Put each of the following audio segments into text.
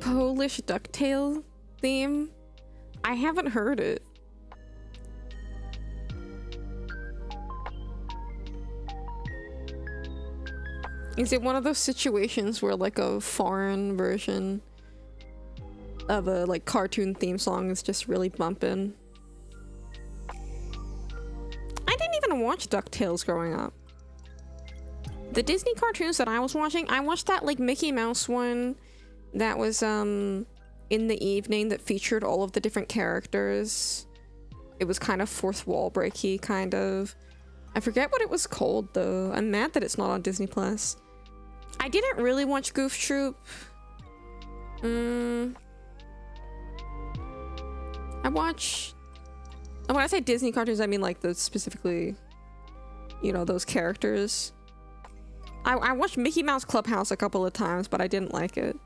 Polish DuckTales theme? I haven't heard it. Is it one of those situations where like a foreign version of a like cartoon theme song is just really bumping? I didn't even watch DuckTales growing up. The Disney cartoons that I was watching, I watched that like Mickey Mouse one that was in the evening that featured all of the different characters. It was kind of fourth wall breaky, kind of. I forget what it was called though. I'm mad that it's not on Disney Plus. I didn't really watch Goof Troop. I watch... When I say Disney cartoons, I mean like the specifically, you know, those characters. I watched Mickey Mouse Clubhouse a couple of times, but I didn't like it.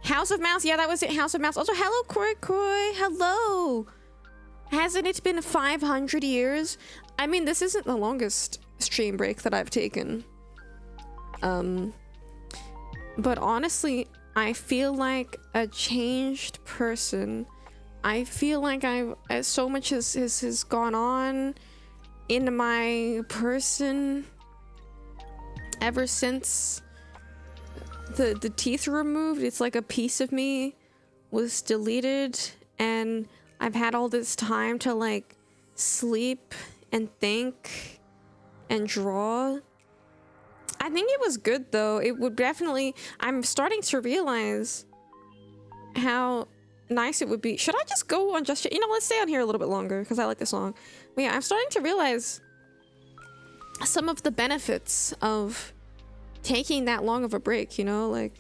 House of Mouse, yeah, that was it. House of Mouse. Also, hello, Koi Koi. Hello. Hasn't it been 500 years? I mean, this isn't the longest stream break that I've taken. But honestly, I feel like a changed person. I feel like so much has gone on in my person ever since the teeth were removed. It's like a piece of me was deleted, and I've had all this time to like sleep and think and draw. I think it was good though. It would definitely, I'm starting to realize how nice it would be. Should I just go on Just, you know, let's stay on here a little bit longer because I like this song. But yeah, I'm starting to realize some of the benefits of taking that long of a break, you know, like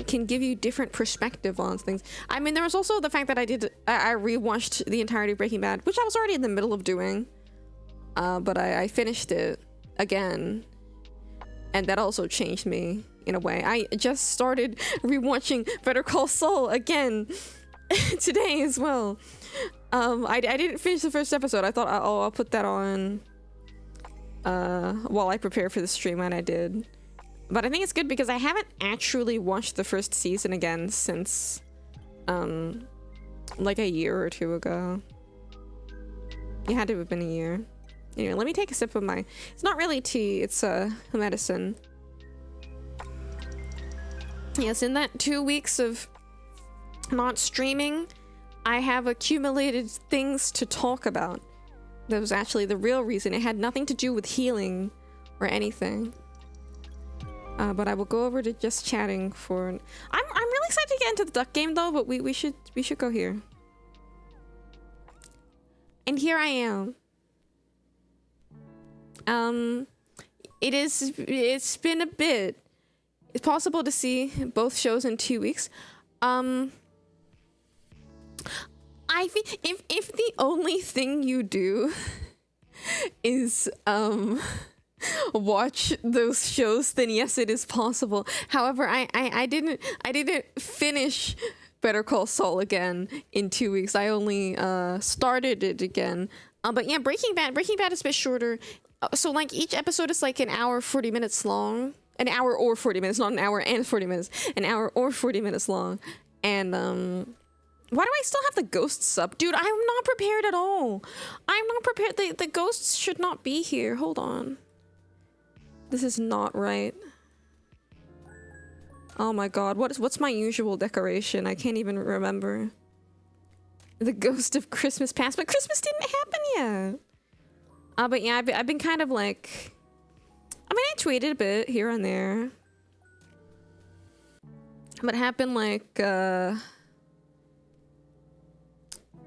can give you different perspective on things. I mean, there was also the fact that I rewatched the entirety of Breaking Bad, which I was already in the middle of doing, but I finished it again, and that also changed me in a way. I just started rewatching Better Call Saul again today as well. I didn't finish the first episode. I thought, I'll put that on while I prepare for the stream, and I did. But I think it's good because I haven't actually watched the first season again since like a year or two ago. It had to have been a year. Anyway, let me take a sip of my... It's not really tea, it's medicine. Yes, in that 2 weeks of not streaming, I have accumulated things to talk about. That was actually the real reason. It had nothing to do with healing or anything. But I will go over to just chatting for... I'm really excited to get into the duck game though, but we should go here. And here I am. It's been a bit. It's possible to see both shows in 2 weeks. I think if the only thing you do is watch those shows, then yes, it is possible. However, I didn't finish Better Call Saul again in 2 weeks. I only started it again. But yeah, Breaking Bad is a bit shorter. So like each episode is like an hour 40 minutes long. An hour or 40 minutes, not an hour and 40 minutes. An hour or 40 minutes long. And why do I still have the ghosts up? Dude, I'm not prepared at all. I'm not prepared. The ghosts should not be here. Hold on. This is not right. Oh my god, what's my usual decoration? I can't even remember. The ghost of Christmas past, but Christmas didn't happen yet. But yeah, I've been kind of like... I mean, I tweeted a bit here and there. But have been like,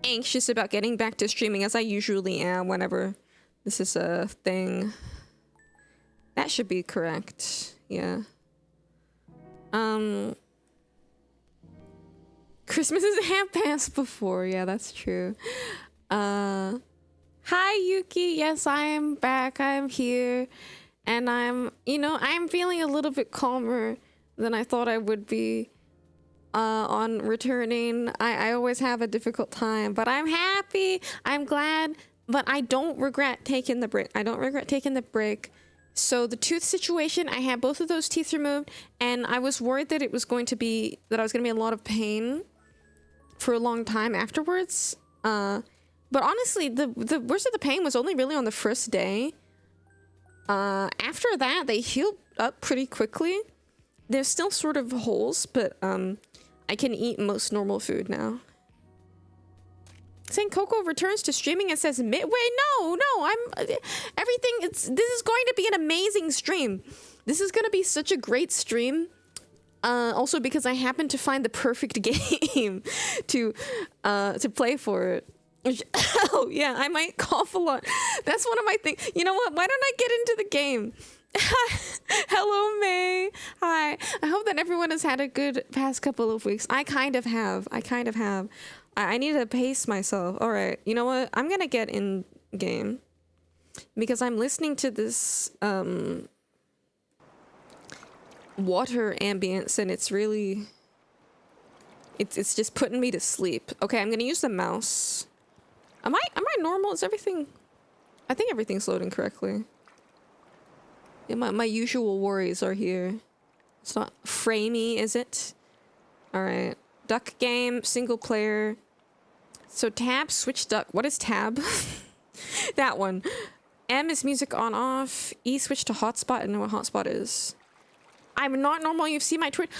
anxious about getting back to streaming as I usually am whenever this is a thing. That should be correct. Yeah. Christmas is half past before. Yeah, that's true. Hi, Yuki. Yes, I am back. I'm here. And I'm feeling a little bit calmer than I thought I would be on returning. I always have a difficult time, but I'm happy. I'm glad, but I don't regret taking the break. I don't regret taking the break So the tooth situation, I had both of those teeth removed, and I was worried that I was going to be in a lot of pain for a long time afterwards. But honestly, the worst of the pain was only really on the first day. After that, they healed up pretty quickly. There's still sort of holes, but I can eat most normal food now. Saying Coco returns to streaming and says, wait, no, everything, this is going to be an amazing stream. This is going to be such a great stream. Also because I happened to find the perfect game to play for it. Oh, yeah, I might cough a lot. That's one of my things. You know what? Why don't I get into the game? Hello, May. Hi. I hope that everyone has had a good past couple of weeks. I kind of have. I need to pace myself. All right. You know what? I'm going to get in game because I'm listening to this water ambience and it's really it's just putting me to sleep. Okay, I'm going to use the mouse. Am I normal? Is everything? I think everything's loading correctly. Yeah, my usual worries are here. It's not framey, is it? All right. Duck game, single player. So tab, switch duck. What is tab? That one. M is music on off. E switch to hotspot. I know what hotspot is. I'm not normal. You've seen my tweet.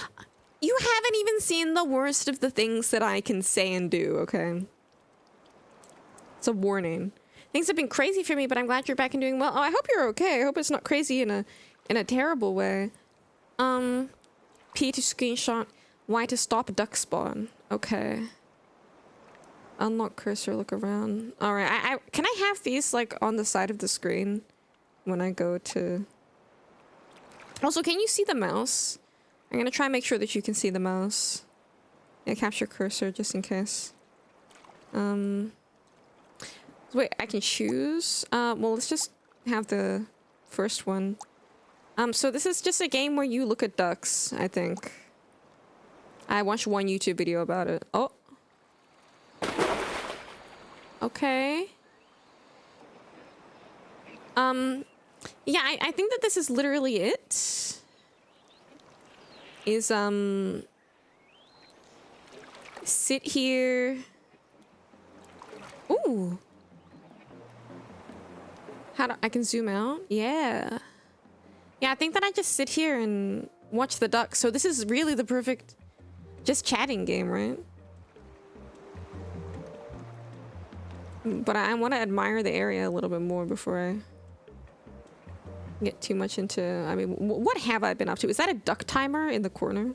You haven't even seen the worst of the things that I can say and do, okay? It's a warning. Things have been crazy for me, but I'm glad you're back and doing well. Oh, I hope you're okay. I hope it's not crazy in a terrible way. P to screenshot. Y to stop duck spawn. Okay. Unlock cursor, look around. Alright, I can I have these like on the side of the screen when I go to... Also, can you see the mouse? I'm gonna try and make sure that you can see the mouse. Yeah, capture cursor just in case. Wait, I can choose? Well, let's just have the first one. So this is just a game where you look at ducks, I think. I watched one YouTube video about it. Oh. Okay. Yeah, I think that this is literally it. Is, sit here. Ooh. How do I can zoom out? Yeah. Yeah, I think that I just sit here and watch the ducks. So this is really the perfect just chatting game, right? But I want to admire the area a little bit more before I get too much into... I mean, what have I been up to? Is that a duck timer in the corner?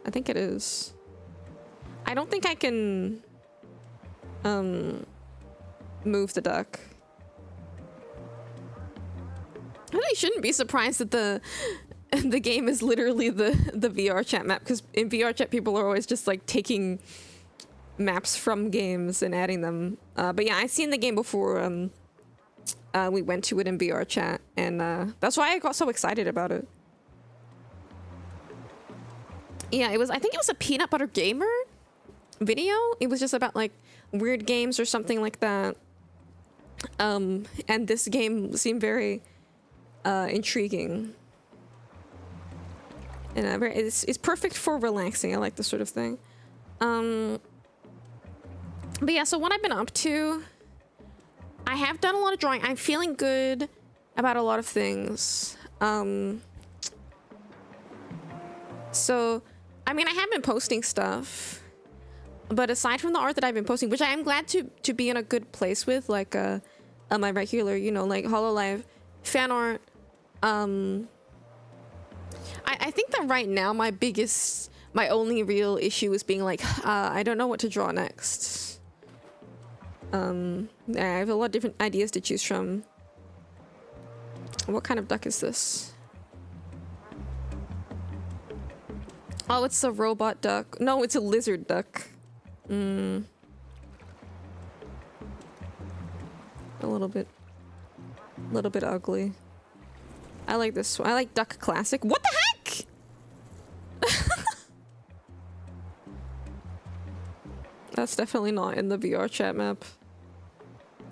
I think it is. I don't think I can move the duck. I really shouldn't be surprised that the game is literally the VR chat map, because in VR chat people are always just like taking maps from games and adding them. But yeah, I've seen the game before. We went to it in VR chat, and that's why I got so excited about it. Yeah, it was. I think it was a Peanut Butter Gamer video. It was just about like weird games or something like that. And this game seemed very intriguing, and it's perfect for relaxing. I like this sort of thing. But yeah, so what I've been up to, I have done a lot of drawing. I'm feeling good about a lot of things. So, I mean, I have been posting stuff, but aside from the art that I've been posting, which I am glad to be in a good place with, like my regular, you know, like Hololive fan art. I think that right now my only real issue is being like, I don't know what to draw next. I have a lot of different ideas to choose from. What kind of duck is this? Oh, it's a robot duck. No, it's a lizard duck. A little bit ugly. I like this one. I like Duck Classic. What the heck? That's definitely not in the VR chat map.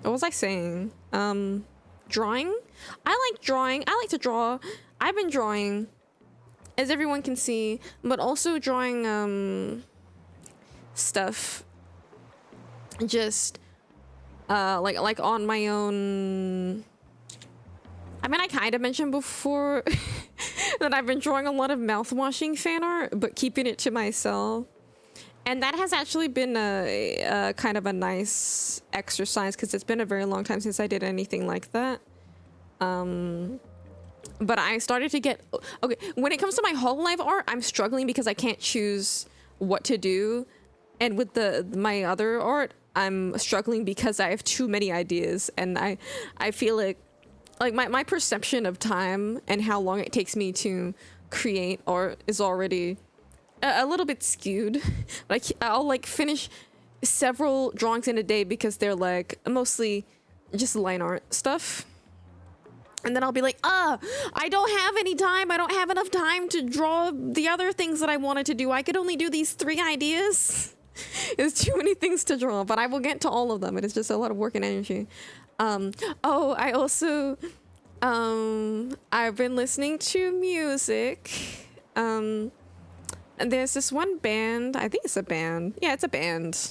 What was I saying? drawing. I like drawing. I like to draw. I've been drawing, as everyone can see, but also drawing stuff just like on my own. I mean, I kind of mentioned before that I've been drawing a lot of mouthwashing fan art, but keeping it to myself. And that has actually been a kind of a nice exercise because it's been a very long time since I did anything like that. But I started to get... Okay, when it comes to my Hololive art, I'm struggling because I can't choose what to do. And with my other art, I'm struggling because I have too many ideas. And I feel like my perception of time and how long it takes me to create art is already a little bit skewed. Like I'll like finish several drawings in a day because they're like mostly just line art stuff. And then I'll be like, I don't have any time. I don't have enough time to draw the other things that I wanted to do. I could only do these 3 ideas. There's too many things to draw, but I will get to all of them. It is just a lot of work and energy. I also, I've been listening to music. And there's this one band, I think it's a band. Yeah, it's a band.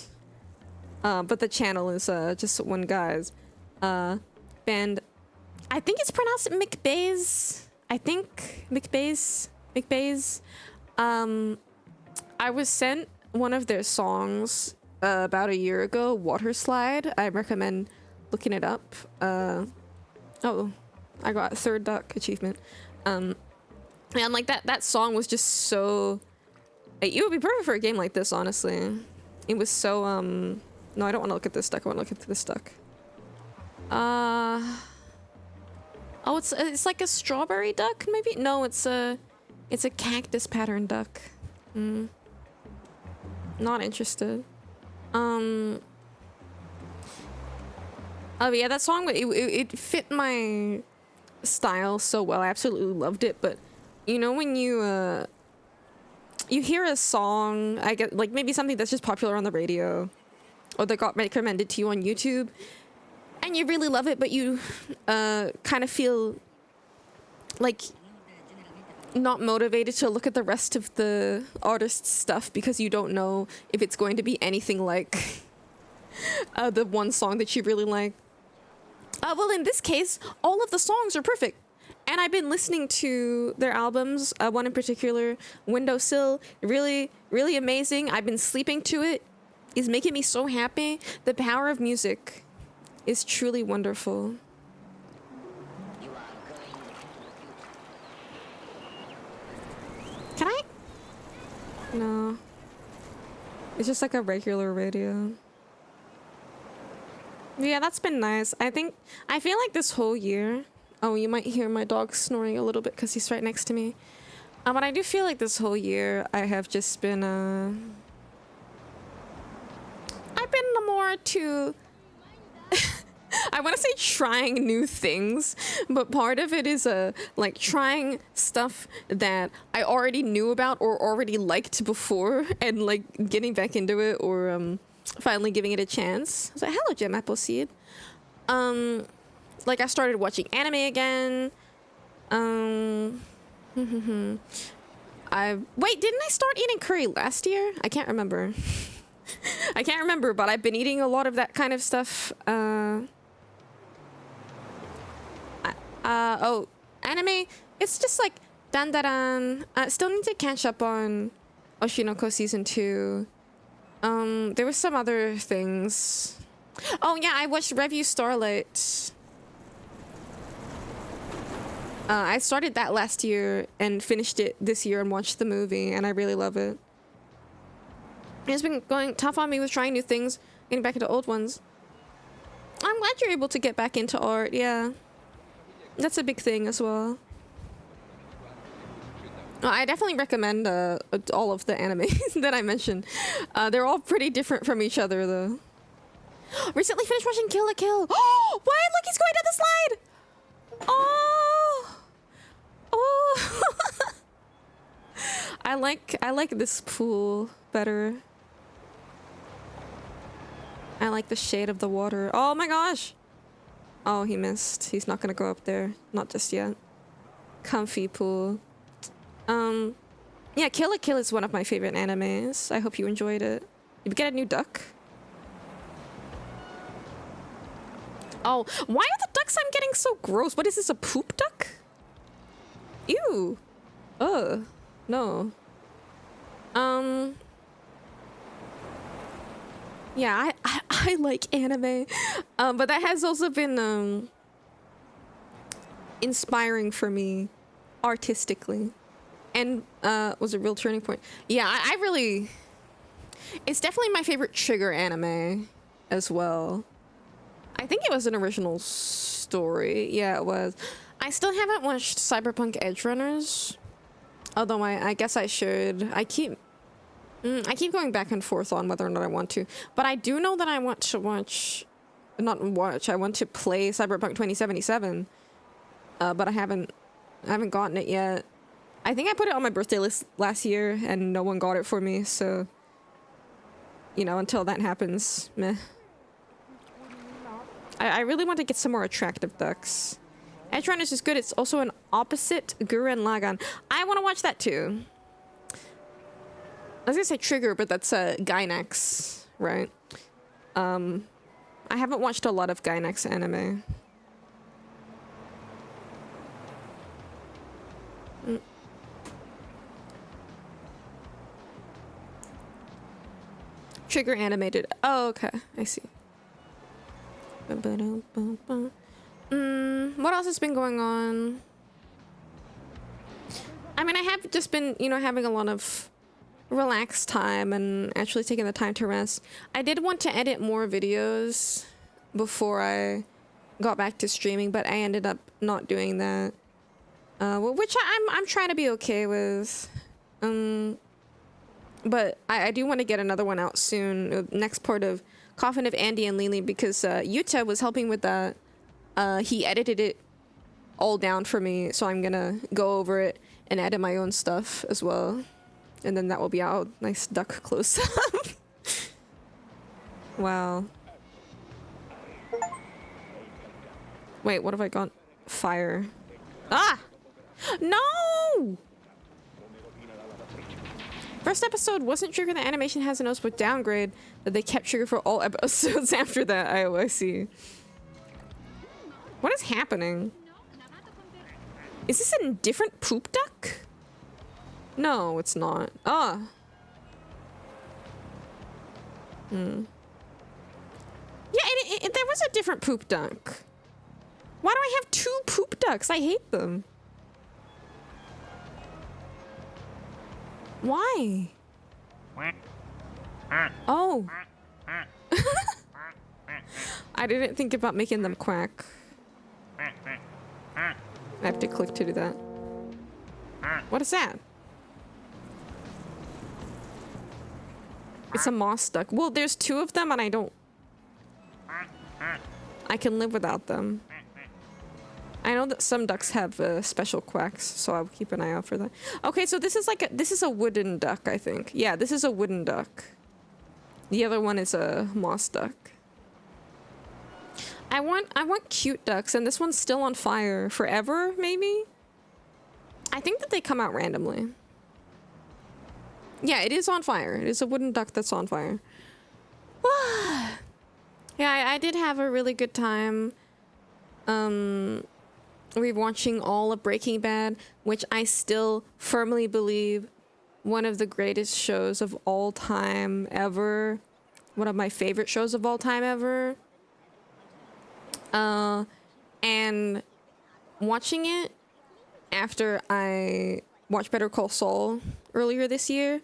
But the channel is just one guy's band. I think it's pronounced McBays. I think McBays. I was sent one of their songs about a year ago, Water Slide. I recommend looking it up. Oh, I got 3rd duck achievement. And like that song was just so... It would be perfect for a game like this, honestly. It was so, no, I don't want to look at this duck. I want to look at this duck. Oh, it's like a strawberry duck, maybe? No, it's a cactus pattern duck. Not interested. Oh yeah, that song, it fit my style so well. I absolutely loved it. But you know when you hear a song, I get like maybe something that's just popular on the radio, or that got recommended to you on YouTube, and you really love it, but you kind of feel like not motivated to look at the rest of the artist's stuff because you don't know if it's going to be anything like the one song that you really like. Well, in this case, all of the songs are perfect. And I've been listening to their albums, one in particular, Windowsill, really, really amazing. I've been sleeping to it. It's making me so happy. The power of music is truly wonderful. Can I? No. It's just like a regular radio. Yeah, that's been nice. I feel like this whole year... Oh, you might hear my dog snoring a little bit because he's right next to me. But I do feel like this whole year I have just been, I've been more to... I want to say trying new things, but part of it is like trying stuff that I already knew about or already liked before and like getting back into it or finally giving it a chance. I was like, hello, Gem Appleseed. Like I started watching anime again. Wait, didn't I start eating curry last year? I can't remember. I can't remember, but I've been eating a lot of that kind of stuff. Oh, anime. It's just like dandaran. Still need to catch up on Oshinoko season 2. There were some other things. Oh yeah, I watched Review Starlight. I started that last year and finished it this year and watched the movie, and I really love it. It's been going tough on me with trying new things, getting back into old ones. I'm glad you're able to get back into art, yeah. That's a big thing as well. I definitely recommend all of the anime that I mentioned. They're all pretty different from each other, though. Recently finished watching Kill la Kill. Oh, what? Look, he's going down the slide! Oh! Oh! I like this pool better. I like the shade of the water. Oh my gosh! Oh, he missed. He's not gonna go up there. Not just yet. Comfy pool. Yeah, Kill la Kill is one of my favorite animes. I hope you enjoyed it. Did we get a new duck? Oh, why are the ducks I'm getting so gross? What is this, a poop duck? Ew. Ugh. No. Yeah, I like anime. But that has also been inspiring for me artistically. And was a real turning point. Yeah, I really, it's definitely my favorite Trigger anime as well. I think it was an original story. Yeah, it was. I still haven't watched Cyberpunk Edge Runners, although I guess I should. I keep going back and forth on whether or not I want to, but I do know that I want to watch, not watch. I want to play Cyberpunk 2077, but I haven't gotten it yet. I think I put it on my birthday list last year, and no one got it for me. So, you know, until that happens, meh. I really want to get some more attractive ducks. Edge Runners is good. It's also an opposite Gurren Lagann. I want to watch that too. I was gonna say Trigger, but that's Gainax, right? I haven't watched a lot of Gainax anime. Trigger animated. Oh, okay. I see. What else has been going on? I mean, I have just been, you know, having a lot of relaxed time and actually taking the time to rest. I did want to edit more videos before I got back to streaming, but I ended up not doing that. Which I'm trying to be okay with. But I do want to get another one out soon. Next part of Coffin of Andy and Lily, because Yuta was helping with that. He edited it all down for me, so I'm gonna go over it and edit my own stuff as well. And then that will be out. Nice duck close up. Wow. Wait, what have I got? Fire. Ah! No! First episode wasn't Trigger. The animation has a noticeable downgrade, but they kept Trigger for all episodes after that. I see. What is happening? Is this a different poop duck? No, it's not. Ah. Yeah, there was a different poop duck. Why do I have two poop ducks? I hate them. Why? Oh. I didn't think about making them quack. I have to click to do that. What is that? It's a moss duck. Well, there's two of them and I can live without them. I know that some ducks have special quacks, so I'll keep an eye out for that. Okay, so this is like this is a wooden duck, I think. Yeah, this is a wooden duck. The other one is a moss duck. I want cute ducks, and this one's still on fire forever, maybe? I think that they come out randomly. Yeah, it is on fire. It is a wooden duck that's on fire. Yeah, I did have a really good time. Rewatching all of Breaking Bad, which I still firmly believe one of the greatest shows of all time ever. One of my favorite shows of all time ever. And watching it after I watched Better Call Saul earlier this year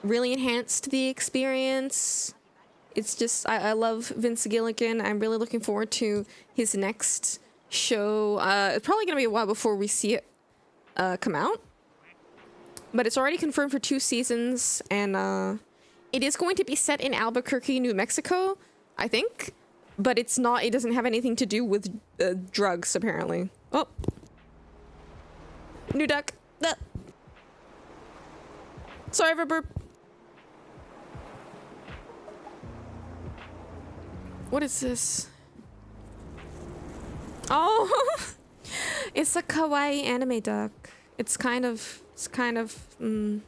really enhanced the experience. It's just, I love Vince Gilligan. I'm really looking forward to his next show. It's probably going to be a while before we see it come out. But it's already confirmed for 2 seasons, and it is going to be set in Albuquerque, New Mexico, I think. But it's not, it doesn't have anything to do with drugs, apparently. Oh. New duck. Sorry for burp. What is this? Oh, it's a kawaii anime duck. It's kind of, no.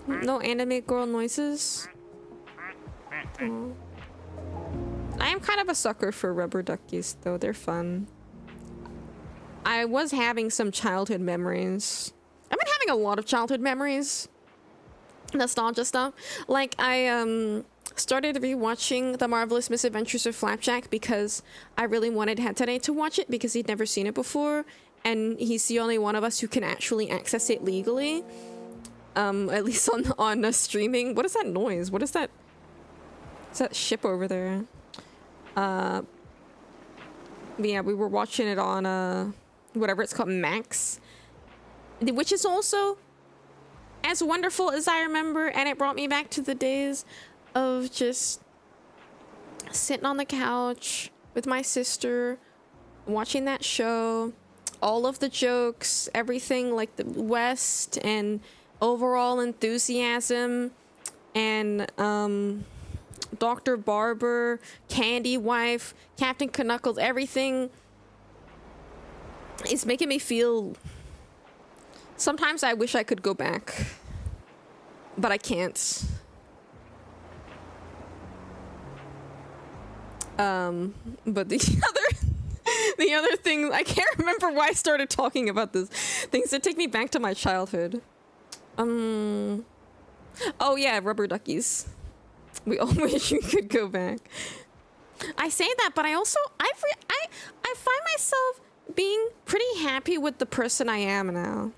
No anime girl noises. Oh. I am kind of a sucker for rubber duckies, though. They're fun. I was having some childhood memories. I've been having a lot of childhood memories. Nostalgia stuff. Like, I started rewatching The Marvelous Misadventures of Flapjack because I really wanted Hatare to watch it because he'd never seen it before, and he's the only one of us who can actually access it legally. At least on streaming. What is that noise? What is that? Is that ship over there? Yeah, we were watching it on whatever it's called, Max, which is also as wonderful as I remember, and it brought me back to the days of just sitting on the couch with my sister watching that show, all of the jokes, everything, like the West and overall enthusiasm, and Dr. Barber, Candy Wife, Captain Knuckles, everything is making me feel. Sometimes I wish I could go back, but I can't. But the other thing, I can't remember why I started talking about this. Things that take me back to my childhood. Oh yeah, rubber duckies. We all wish we could go back. I say that, but I also I find myself being pretty happy with the person I am now.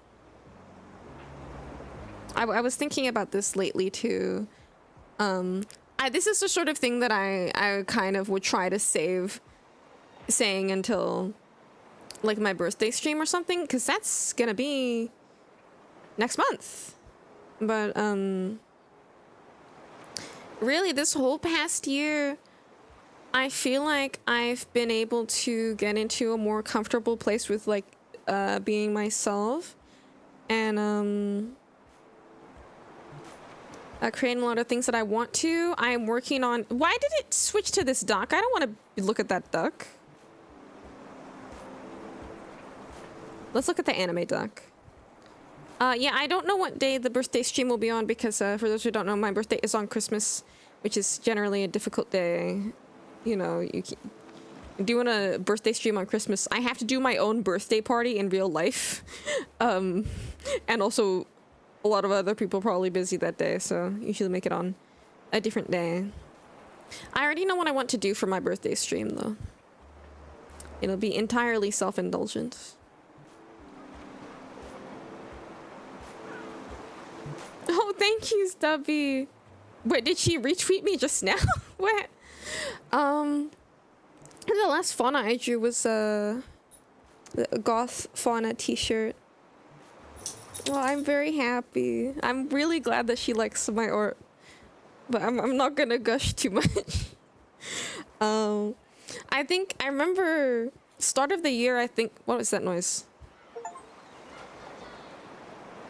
I was thinking about this lately too. This is the sort of thing that I kind of would try to save saying until like my birthday stream or something, because that's gonna be next month. But really this whole past year, I feel like I've been able to get into a more comfortable place with like being myself, and creating a lot of things that I want to. I'm working on. Why did it switch to this duck? I don't want to look at that duck. Let's look at the anime duck. Yeah, I don't know what day the birthday stream will be on because for those who don't know, my birthday is on Christmas, which is generally a difficult day. You know, doing a birthday stream on Christmas, I have to do my own birthday party in real life. And also a lot of other people probably busy that day, so usually make it on a different day. I already know what I want to do for my birthday stream though. It'll be entirely self-indulgent. Oh, thank you, Stubby. Wait, did she retweet me just now? What? The last fauna I drew was the goth fauna t-shirt. Well, I'm very happy. I'm really glad that she likes my art, but I'm not gonna gush too much. I think I remember start of the year. I think, what was that noise?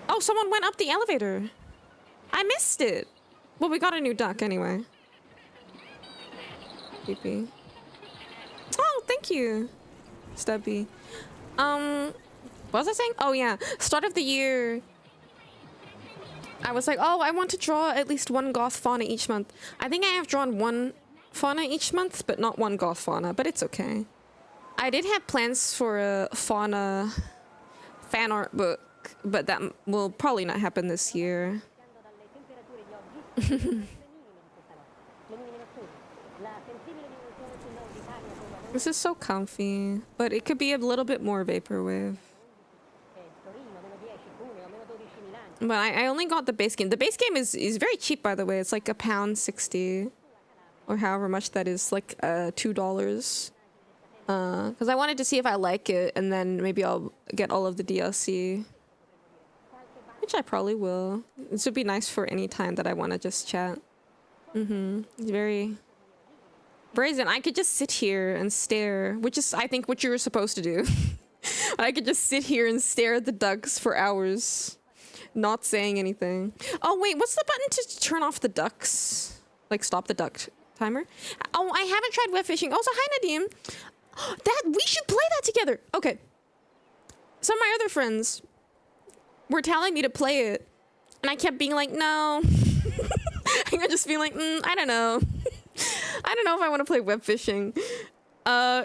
Oh, someone went up the elevator. I missed it. Well, we got a new duck anyway. Creepy. Oh, thank you, Stubby. What was I saying? Oh yeah, start of the year. I was like, oh, I want to draw at least one goth fauna each month. I think I have drawn one fauna each month, but not one goth fauna, but it's okay. I did have plans for a fauna fan art book, but that will probably not happen this year. This is so comfy, but it could be a little bit more vaporwave. But I only got the base game. The base game is very cheap, by the way. It's like £1.60 or however much that is, like $2. Because I wanted to see if I like it, and then maybe I'll get all of the DLC, which I probably will. This would be nice for any time that I want to just chat. It's very brazen. I could just sit here and stare, which is, I think, what you were supposed to do. I could just sit here and stare at the ducks for hours. not saying anything. Oh wait, what's the button to turn off the ducks? Like stop the duck timer? Oh, I haven't tried web fishing. Also, hi Nadim. That we should play that together. Okay. Some of my other friends were telling me to play it, and I kept being like, no. I'm just being like, I don't know. I don't know if I want to play web fishing.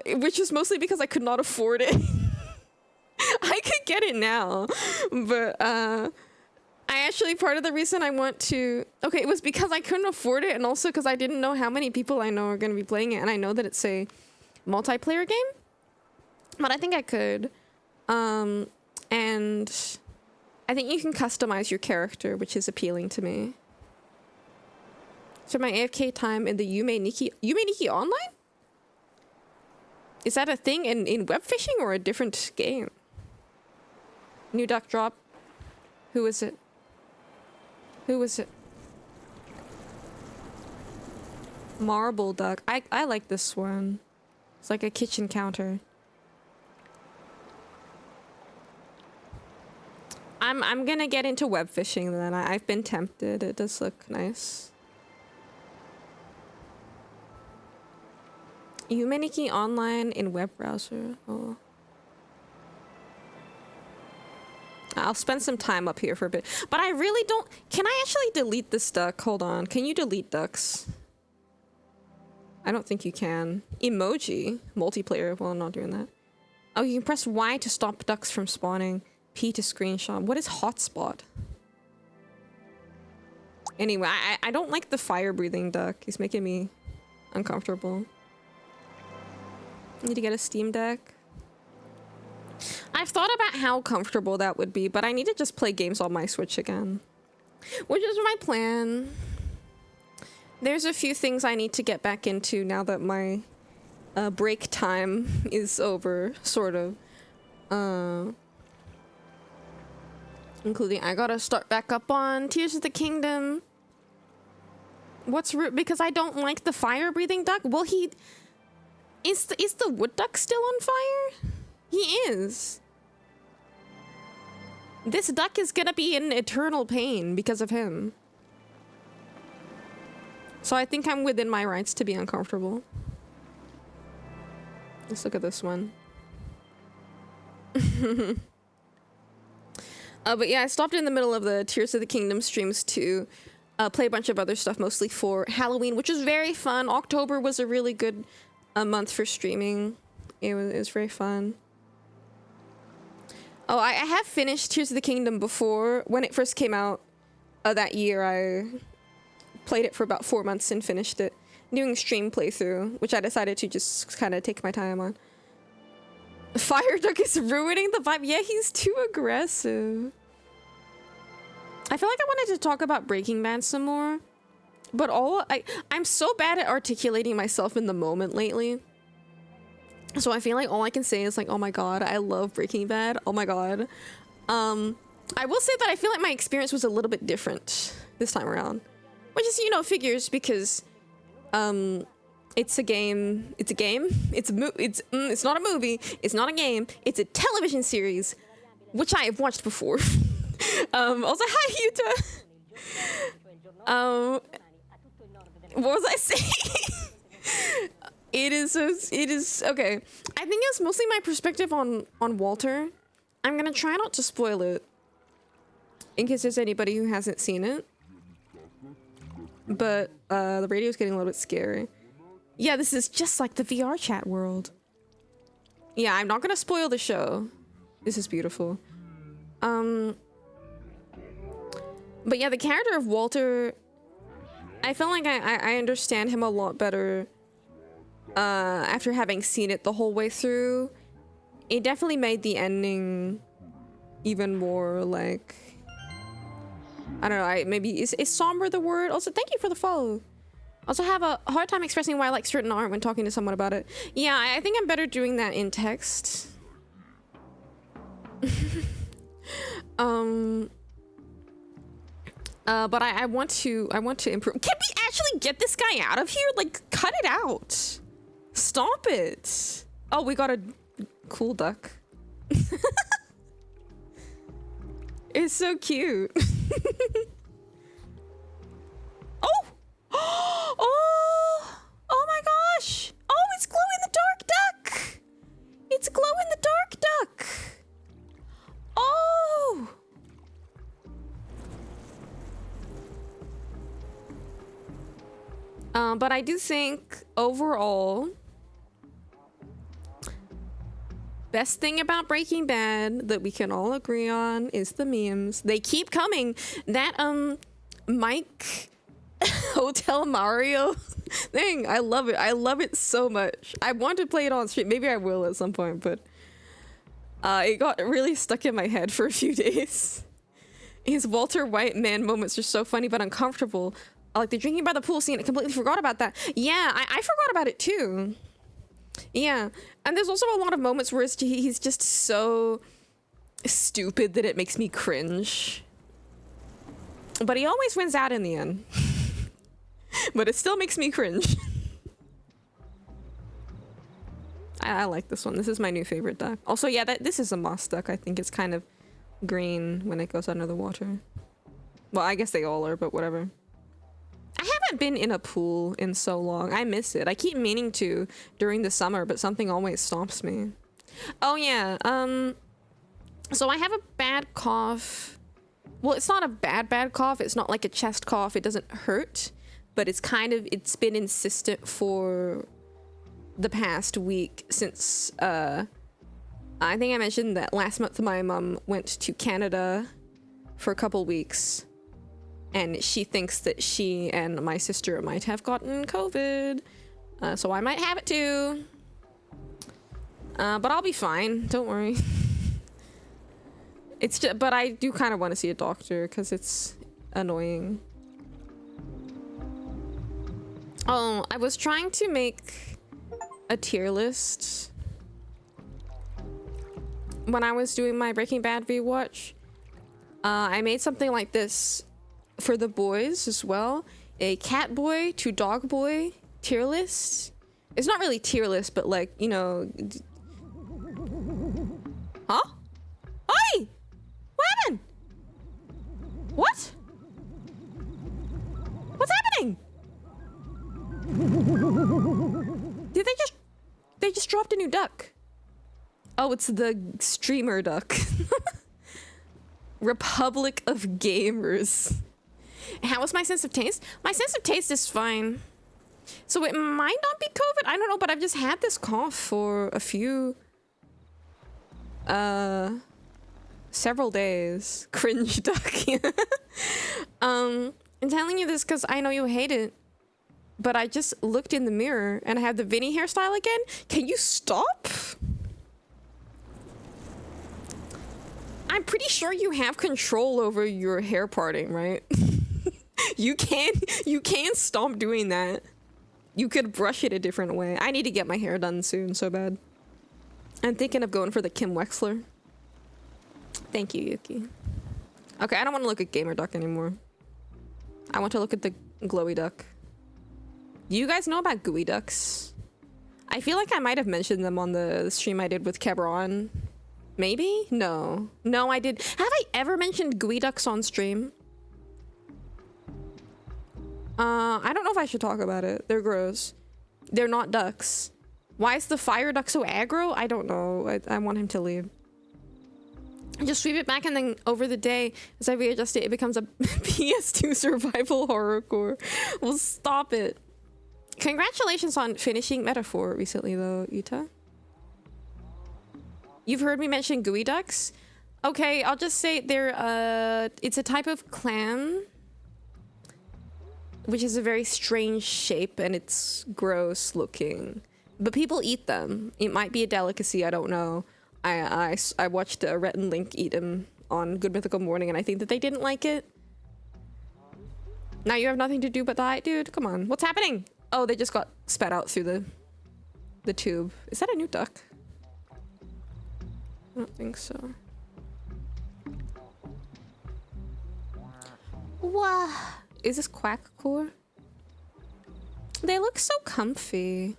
Which is mostly because I could not afford it. I could get it now, but I actually, part of the reason I want to, okay, it was because I couldn't afford it, and also because I didn't know how many people I know are going to be playing it, and I know that it's a multiplayer game, but I think I could. And I think you can customize your character, which is appealing to me. So my AFK time in the Yume Nikki Online? Is that a thing in web fishing or a different game? New duck drop. Who is it? Who is it? Marble duck. I like this one. It's like a kitchen counter. I'm gonna get into web fishing then. I've been tempted. It does look nice. Yumeniki online in web browser. Oh. I'll spend some time up here for a bit. But I really don't... Can I actually delete this duck? Hold on. Can you delete ducks? I don't think you can. Emoji. Multiplayer. Well, I'm not doing that. Oh, you can press Y to stop ducks from spawning. P to screenshot. What is hotspot? Anyway, I don't like the fire-breathing duck. He's making me uncomfortable. Need to get a Steam Deck. I've thought about how comfortable that would be, but I need to just play games on my Switch again. Which is my plan. There's a few things I need to get back into now that my break time is over, sort of. Including I gotta start back up on Tears of the Kingdom. What's because I don't like the fire-breathing duck? Well, is the wood duck still on fire? He is. This duck is gonna be in eternal pain because of him. So I think I'm within my rights to be uncomfortable. Let's look at this one. But yeah, I stopped in the middle of the Tears of the Kingdom streams to play a bunch of other stuff, mostly for Halloween, which was very fun. October was a really good month for streaming. It was very fun. Oh, I have finished Tears of the Kingdom before. When it first came out that year, I played it for about 4 months and finished it. Doing a stream playthrough, which I decided to just kind of take my time on. Fire Duck is ruining the vibe. Yeah, he's too aggressive. I feel like I wanted to talk about Breaking Bad some more. But I'm so bad at articulating myself in the moment lately. So I feel like all I can say is like, oh my god, I love Breaking Bad. Oh my god. I will say that I feel like my experience was a little bit different this time around. Which is, you know, figures because it's a game. It's a game. It's not a movie. It's not a game. It's a television series, which I have watched before. Also, hi Yuta. What was I saying? It is okay. I think it's mostly my perspective on Walter. I'm gonna try not to spoil it in case there's anybody who hasn't seen it. But the radio's getting a little bit scary. Yeah, this is just like the VR chat world. Yeah, I'm not gonna spoil the show. This is beautiful. But yeah, the character of Walter, I feel like I understand him a lot better after having seen it the whole way through. It definitely made the ending even more like, I don't know, maybe is somber the word? Also, thank you for the follow. Also have a hard time expressing why I like certain art when talking to someone about it. Yeah, I think I'm better doing that in text. But I want to improve. Can we actually get this guy out of here? Like, cut it out. Stop it. Oh, we got a cool duck. It's so cute. Oh! Oh! Oh my gosh! Oh, it's glow in the dark duck! It's glow in the dark duck! Oh! But I do think overall, best thing about Breaking Bad that we can all agree on is the memes. They keep coming. That Mike Hotel Mario thing, I love it. I love it so much. I want to play it on stream. Maybe I will at some point, but it got really stuck in my head for a few days. His Walter White man moments are so funny but uncomfortable. Like the drinking by the pool scene, I completely forgot about that. Yeah, I forgot about it too. Yeah, and there's also a lot of moments where he's just so stupid that it makes me cringe. But he always wins out in the end. But it still makes me cringe. I like this one. This is my new favorite duck. Also, yeah, this is a moss duck. I think it's kind of green when it goes under the water. Well, I guess they all are, but whatever. I haven't been in a pool in so long. I miss it. I keep meaning to during the summer, but something always stops me. Oh yeah, so I have a bad cough. Well, it's not a bad cough. It's not like a chest cough. It doesn't hurt, but it's been insistent for the past week since, I think I mentioned that last month my mom went to Canada for a couple weeks. And she thinks that she and my sister might have gotten COVID. So I might have it too. But I'll be fine. Don't worry. It's just, but I do kind of want to see a doctor because it's annoying. Oh, I was trying to make a tier list when I was doing my Breaking Bad rewatch. I made something like this for the boys as well. A cat boy to dog boy tier list. It's not really tier list, but like, you know. Huh? Oi! What happened? What? What's happening? Did they just dropped a new duck? Oh, it's the streamer duck. Republic of Gamers. How was my sense of taste? My sense of taste is fine. So it might not be COVID. I don't know, but I've just had this cough for a few... several days. Cringe duck. I'm telling you this because I know you hate it. But I just looked in the mirror and I have the Vinny hairstyle again. Can you stop? I'm pretty sure you have control over your hair parting, right? You can stop doing that. You could brush it a different way. I need to get my hair done soon, so bad. I'm thinking of going for the Kim Wexler. Thank you, Yuki. Okay, I don't want to look at Gamer Duck anymore. I want to look at the glowy duck. Do you guys know about gooey ducks? I feel like I might have mentioned them on the stream I did with Kebron. Maybe? No. No, I did. Have I ever mentioned gooey ducks on stream? I don't know if I should talk about it. They're gross. They're not ducks. Why is the fire duck so aggro? I don't know. I want him to leave. Just sweep it back and then over the day, as I readjust it, it becomes a PS2 survival horrorcore. Well, stop it. Congratulations on finishing Metaphor recently, though, Yuta. You've heard me mention gooey ducks? Okay, I'll just say they're, it's a type of clam, which is a very strange shape, and it's gross looking. But people eat them. It might be a delicacy, I don't know. I watched Rhett and Link eat them on Good Mythical Morning, and I think that they didn't like it. Now you have nothing to do but die? Dude, come on. What's happening? Oh, they just got spat out through the tube. Is that a new duck? I don't think so. Wow. Is this quackcore? They look so comfy.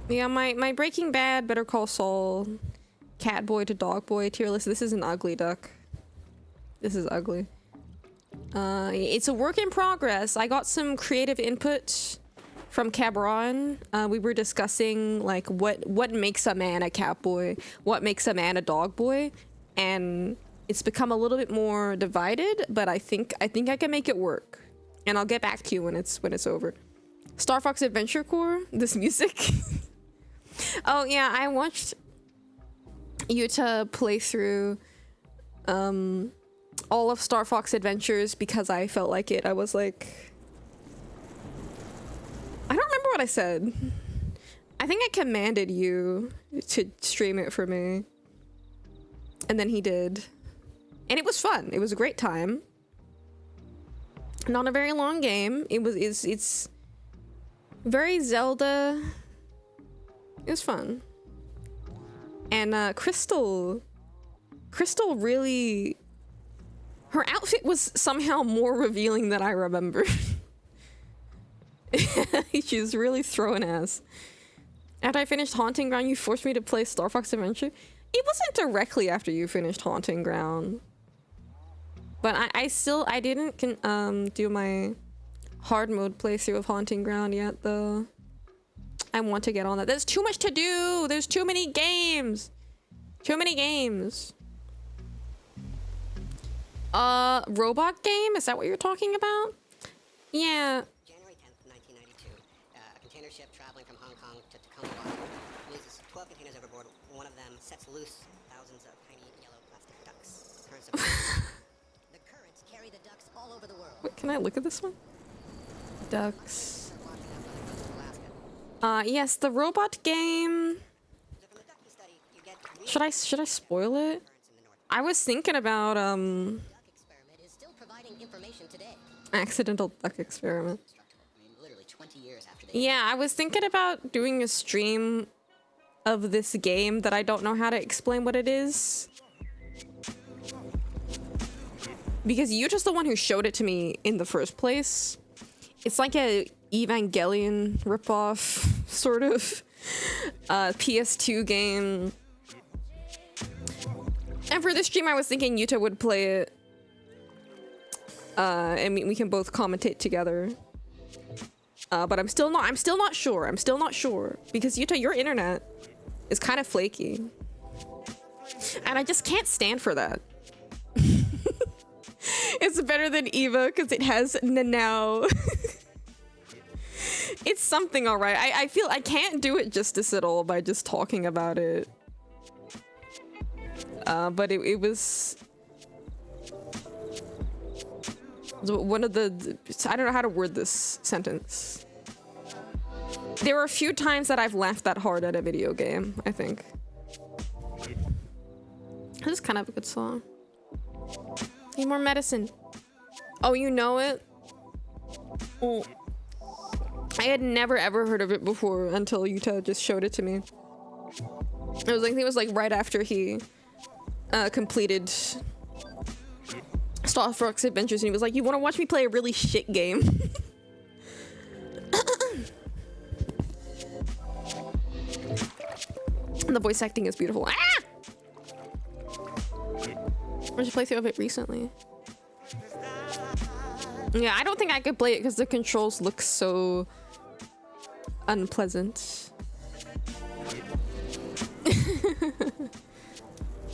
Yeah, my Breaking Bad, Better Call Saul, cat boy to dog boy tier list. This is an ugly duck. This is ugly. It's a work in progress. I got some creative input from Cabron. We were discussing like what makes a man a cat boy, what makes a man a dog boy, and it's become a little bit more divided. But I think I can make it work, and I'll get back to you when it's over. Star Fox Adventure Corps. This music. Oh yeah, I watched Yuta play through all of Star Fox Adventures because I felt like it. I was like, I don't remember what I said. I think I commanded you to stream it for me, and then he did, and it was fun. It was a great time. Not a very long game. It's very Zelda. It was fun. And Crystal really, her outfit was somehow more revealing than I remember. She was really throwing ass. After I finished Haunting Ground, you forced me to play Star Fox Adventure. It wasn't directly after you finished Haunting Ground, but I didn't do my hard mode playthrough of Haunting Ground yet though. I want to get on that. There's too much to do. There's too many games. Too many games. Robot game? Is that what you're talking about? Yeah. January 10th, 1992. A container ship traveling from Hong Kong to Tacoma Water loses 12 containers overboard. One of them sets loose thousands of tiny yellow plastic ducks. The currents carry the ducks all over the world. Wait, can I look at this one? Ducks. Yes, the robot game. Should I spoil it? I was thinking about accidental duck experiment. Yeah, I was thinking about doing a stream of this game that I don't know how to explain what it is. Because you're just the one who showed it to me in the first place. It's like a Evangelion ripoff, sort of, PS2 game. And for this stream, I was thinking Yuta would play it, and we can both commentate together. But I'm still not sure. I'm still not sure because Yuta, your internet is kind of flaky, and I just can't stand for that. It's better than Eva because it has Nanao. It's something, all right. I feel I can't do it justice at all by just talking about it. But it was one of the, I don't know how to word this sentence. There were a few times that I've laughed that hard at a video game, I think. This is kind of a good song. Need more medicine. Oh, you know it? Oh. I had never ever heard of it before until Yuta just showed it to me. I think it was like right after he completed Star Fox Adventures, and he was like, "You want to watch me play a really shit game?" And the voice acting is beautiful. Ah! I just played through of it recently. Yeah, I don't think I could play it because the controls look so unpleasant.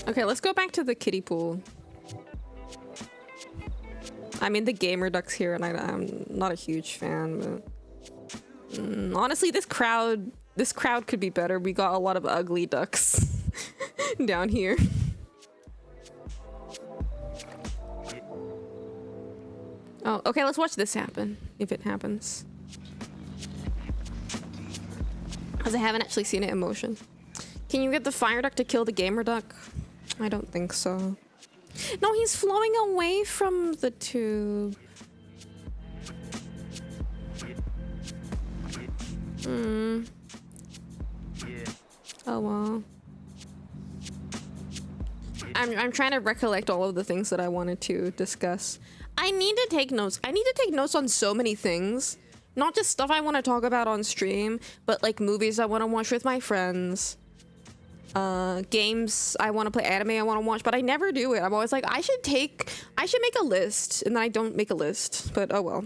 Okay, let's go back to the kiddie pool. I mean, the gamer ducks here, and I'm not a huge fan, but honestly, this crowd could be better. We got a lot of ugly ducks down here. Oh, okay, let's watch this happen, if it happens. Because I haven't actually seen it in motion. Can you get the fire duck to kill the gamer duck? I don't think so. No, he's flowing away from the tube. Oh well. I'm trying to recollect all of the things that I wanted to discuss. I need to take notes. I need to take notes on so many things Not just stuff I want to talk about on stream, but like movies I want to watch with my friends. Games I want to play, anime I want to watch, but I never do it. I'm always like, I should make a list, and then I don't make a list. But oh well.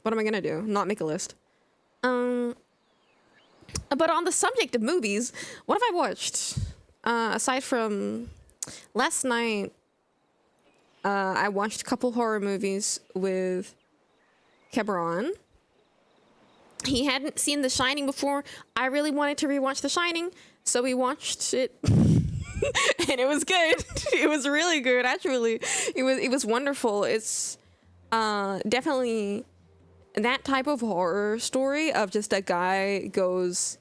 What am I gonna do? Not make a list. But on the subject of movies, what have I watched? Aside from last night, I watched a couple horror movies with Cameron. He hadn't seen The Shining before. I really wanted to rewatch The Shining, so we watched it. And it was good. It was really good, actually. It was wonderful. It's definitely that type of horror story of just a guy goes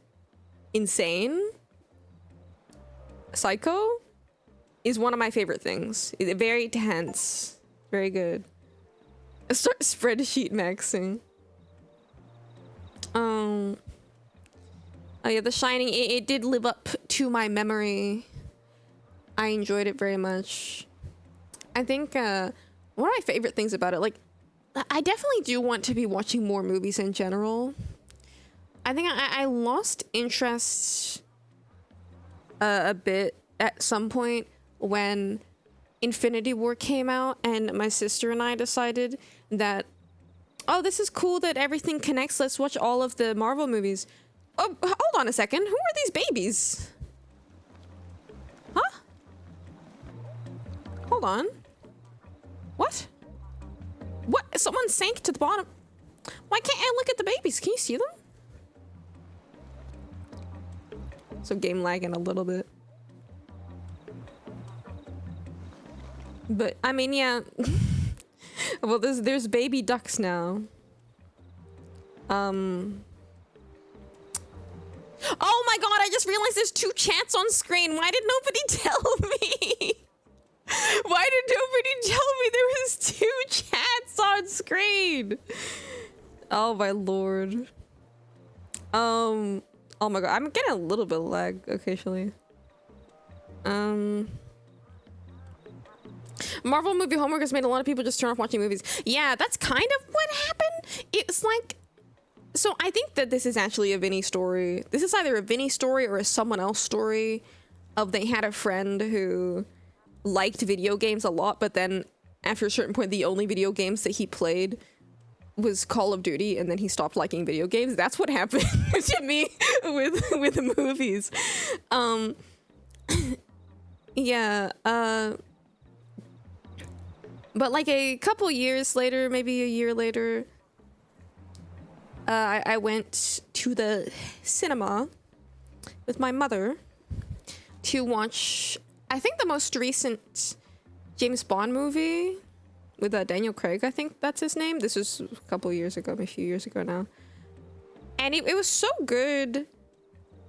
insane, psycho, is one of my favorite things. It's very tense, very good. I start spreadsheet maxing. Oh yeah, The Shining, it did live up to my memory. I enjoyed it very much. I think one of my favorite things about it, like, I definitely do want to be watching more movies in general. I think I lost interest a bit at some point when Infinity War came out, and my sister and I decided that, oh, this is cool that everything connects. Let's watch all of the Marvel movies. Oh, hold on a second. Who are these babies? Huh? Hold on. What? What? Someone sank to the bottom. Why can't I look at the babies? Can you see them? So game lagging a little bit. But, I mean, yeah. Well, there's baby ducks now. Oh my god, I just realized there's 2 chats on screen. Why did nobody tell me? Why did nobody tell me there was 2 chats on screen? Oh my lord. Oh my god, I'm getting a little bit of lag occasionally. Marvel movie homework has made a lot of people just turn off watching movies. Yeah, that's kind of what happened. It's like, so I think that this is actually a Vinny story. This is either a Vinny story or a someone else story of they had a friend who liked video games a lot, but then after a certain point, the only video games that he played was Call of Duty, and then he stopped liking video games. That's what happened to me with movies. Yeah, but like a couple years later, maybe a year later, I went to the cinema with my mother to watch, I think, the most recent James Bond movie with Daniel Craig. I think that's his name. This was a couple years ago, maybe a few years ago now. And it was so good.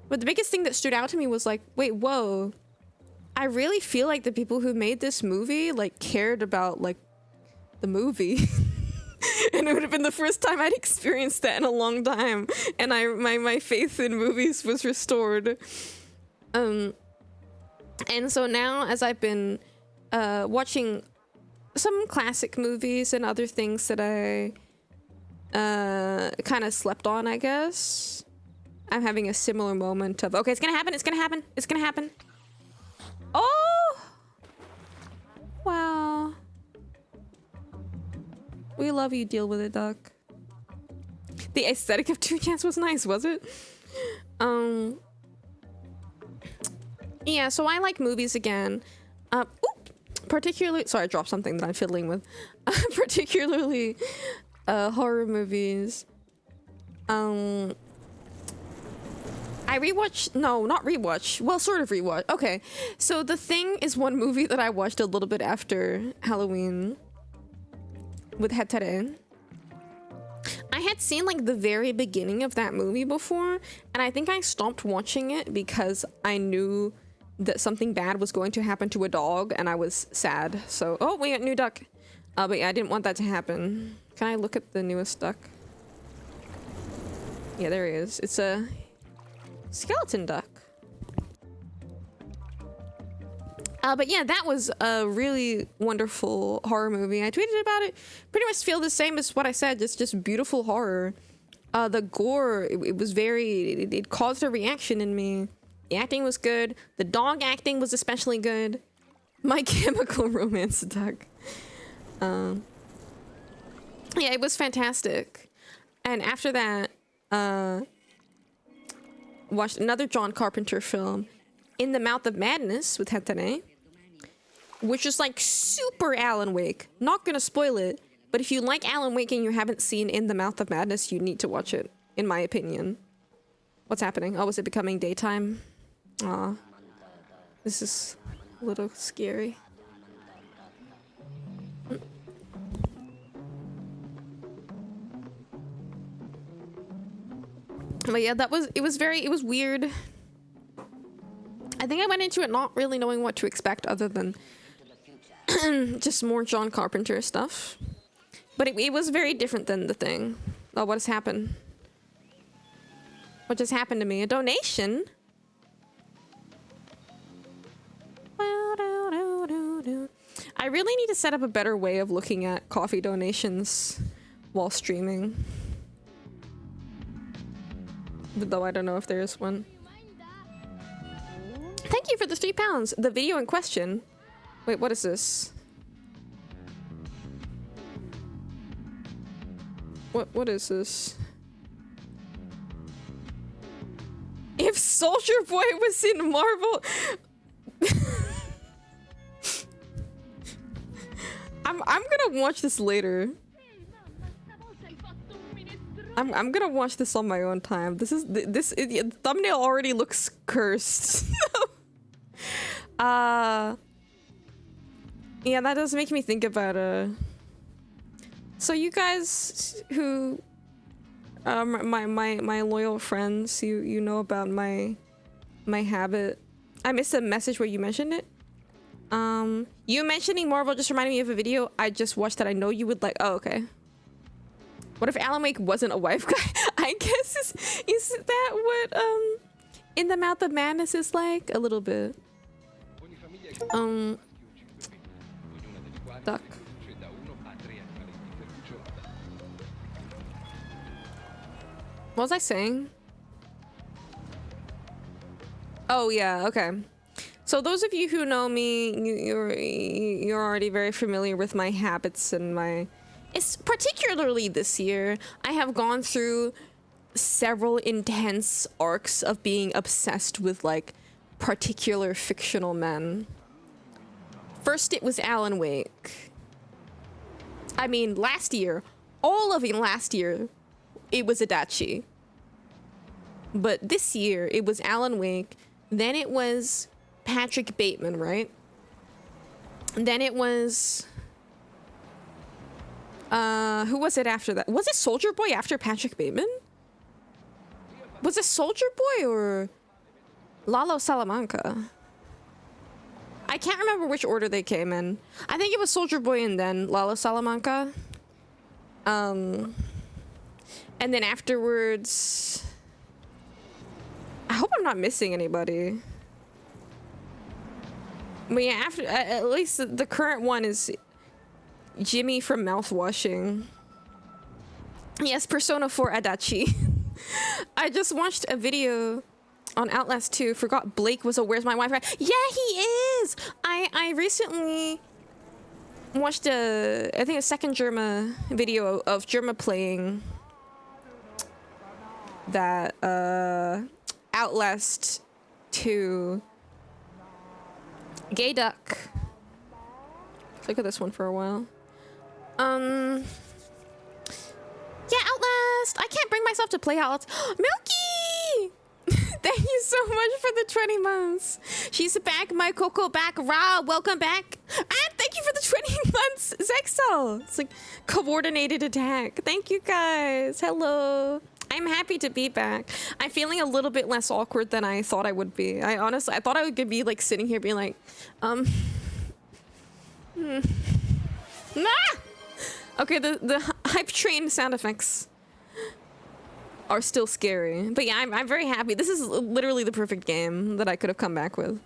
But the biggest thing that stood out to me was like, wait, whoa. I really feel like the people who made this movie like cared about like the movie. And it would have been the first time I'd experienced that in a long time. And my faith in movies was restored. And so now, as I've been watching some classic movies and other things that I kind of slept on, I guess, I'm having a similar moment of, okay, it's gonna happen, it's gonna happen, it's gonna happen. Oh! Wow. We love you, deal with it, duck. The aesthetic of 2 Chance was nice, was it? Yeah, so I like movies again. Particularly, sorry, I dropped something that I'm fiddling with. Particularly, horror movies. I rewatch, no, not rewatch. Well, sort of rewatch. Okay, so The Thing is one movie that I watched a little bit after Halloween with Hetere. I had seen like the very beginning of that movie before, and I think I stopped watching it because I knew that something bad was going to happen to a dog, and I was sad. So, oh, we got new duck. But yeah, I didn't want that to happen. Can I look at the newest duck? Yeah, there he is. It's a skeleton duck. But yeah, that was a really wonderful horror movie. I tweeted about it. Pretty much feel the same as what I said. It's just beautiful horror. The gore, it was very, it caused a reaction in me. The acting was good. The dog acting was especially good. My Chemical Romance duck. Yeah, it was fantastic. And after that, watched another John Carpenter film, In the Mouth of Madness with Hetane, which is like super Alan Wake. Not gonna spoil it, but if you like Alan Wake and you haven't seen In the Mouth of Madness, you need to watch it, in my opinion. What's happening? Oh, is it becoming daytime? Aw. This is a little scary. But yeah, it was weird. I think I went into it not really knowing what to expect other than just more John Carpenter stuff. But it was very different than The Thing. Oh, what has happened? What just happened to me? A donation? I really need to set up a better way of looking at coffee donations while streaming. Though I don't know if there is one. Thank you for the £3. The video in question. Wait, what is this? What is this? If Soldier Boy was in Marvel... I'm gonna watch this later. I'm gonna watch this on my own time. The thumbnail already looks cursed. Yeah, that does make me think about so you guys who my loyal friends, you know about my habit. I missed a message where you mentioned it. You mentioning Marvel just reminded me of a video I just watched that I know you would like. Oh, okay. What if Alan Wake wasn't a wife guy? I guess is that what In the Mouth of Madness is like? A little bit. Duck. What was I saying? Oh yeah, okay. So those of you who know me, you're already very familiar with my habits and my... It's particularly this year, I have gone through several intense arcs of being obsessed with like particular fictional men. First it was Alan Wake. I mean, last year, all of it last year, it was Adachi. But this year, it was Alan Wake, then it was Patrick Bateman, right? And then it was... who was it after that? Was it Soldier Boy after Patrick Bateman? Was it Soldier Boy or Lalo Salamanca? I can't remember which order they came in. I think it was Soldier Boy and then Lalo Salamanca. And then afterwards... I hope I'm not missing anybody. But yeah, after at least the current one is Jimmy from Mouthwashing. Yes, Persona 4 Adachi. I just watched a video on Outlast 2. Forgot Blake was a Where's My Wi-Fi? Yeah, he is! I recently watched I think a second Germa video of Germa playing that Outlast 2 Gay Duck. Let's look at this one for a while. Yeah, Outlast. I can't bring myself to play Outlast. Milky! Thank you so much for the 20 months. She's back, my Coco back. Ra, welcome back. And thank you for the 20 months, Zexel. It's like coordinated attack. Thank you guys. Hello. I'm happy to be back. I'm feeling a little bit less awkward than I thought I would be. I thought I would be like sitting here being like, Nah! Okay, the hype train sound effects are still scary. But yeah, I'm very happy. This is literally the perfect game that I could have come back with.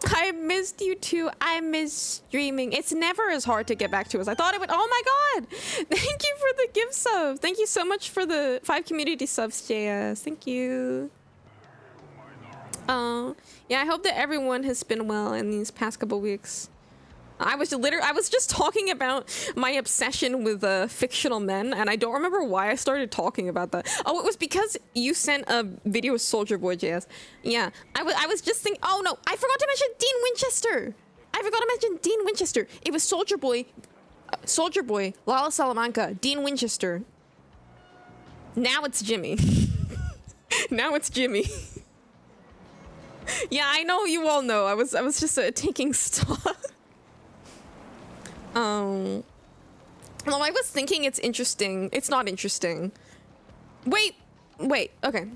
I missed you too. I miss streaming. It's never as hard to get back to as I thought it would. Oh my god! Thank you for the gift sub. Thank you so much for the 5 community subs, JS. Thank you. Yeah, I hope that everyone has been well in these past couple weeks. I was just talking about my obsession with fictional men, and I don't remember why I started talking about that. Oh, it was because you sent a video of Soldier Boy, JS. Yeah, I was just thinking. Oh no, I forgot to mention Dean Winchester. I forgot to mention Dean Winchester. It was Soldier Boy, Lala Salamanca, Dean Winchester. Now it's Jimmy. Now it's Jimmy. Yeah, I know you all know. I was just taking stock. Well, I was thinking it's interesting. It's not interesting. Wait, okay.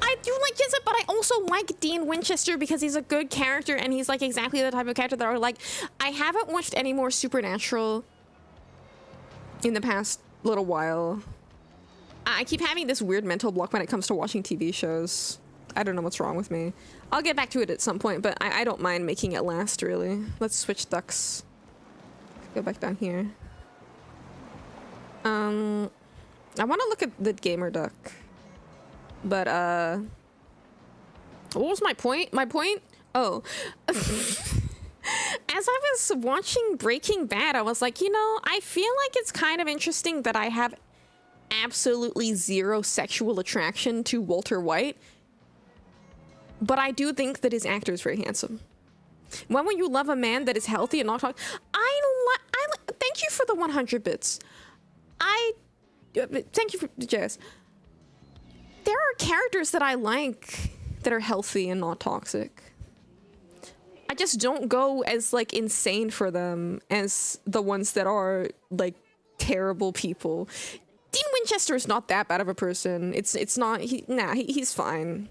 I do like Jizza, but I also like Dean Winchester because he's a good character and he's like exactly the type of character that I would like. I haven't watched any more Supernatural in the past little while. I keep having this weird mental block when it comes to watching TV shows. I don't know what's wrong with me. I'll get back to it at some point, but I don't mind making it last, really. Let's switch ducks. Go back down here. I want to look at the gamer duck. But, what was my point? My point? Oh. As I was watching Breaking Bad, I was like, you know, I feel like it's kind of interesting that I have absolutely zero sexual attraction to Walter White. But I do think that his actor is very handsome. When will you love a man that is healthy and not talk? Thank you for the 100 bits. Thank you for Jess. There are characters that I like that are healthy and not toxic. I just don't go as like insane for them as the ones that are like terrible people. Dean Winchester is not that bad of a person. It's not. He's fine.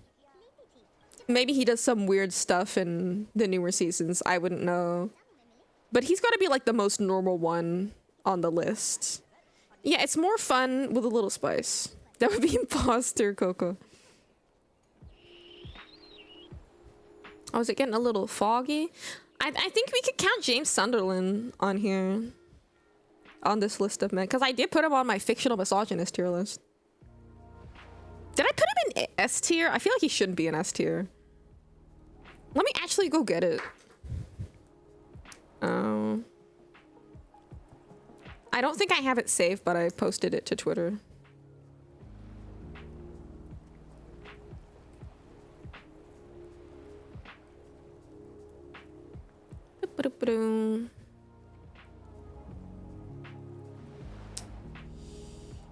Maybe he does some weird stuff in the newer seasons. I wouldn't know. But he's got to be like the most normal one on the list. Yeah, it's more fun with a little spice. That would be imposter, Coco. Oh, is it getting a little foggy? I think we could count James Sunderland on here. On this list of men. Because I did put him on my fictional misogynist tier list. Did I put him in S tier? I feel like he shouldn't be in S tier. Let me actually go get it. I don't think I have it saved, but I posted it to Twitter.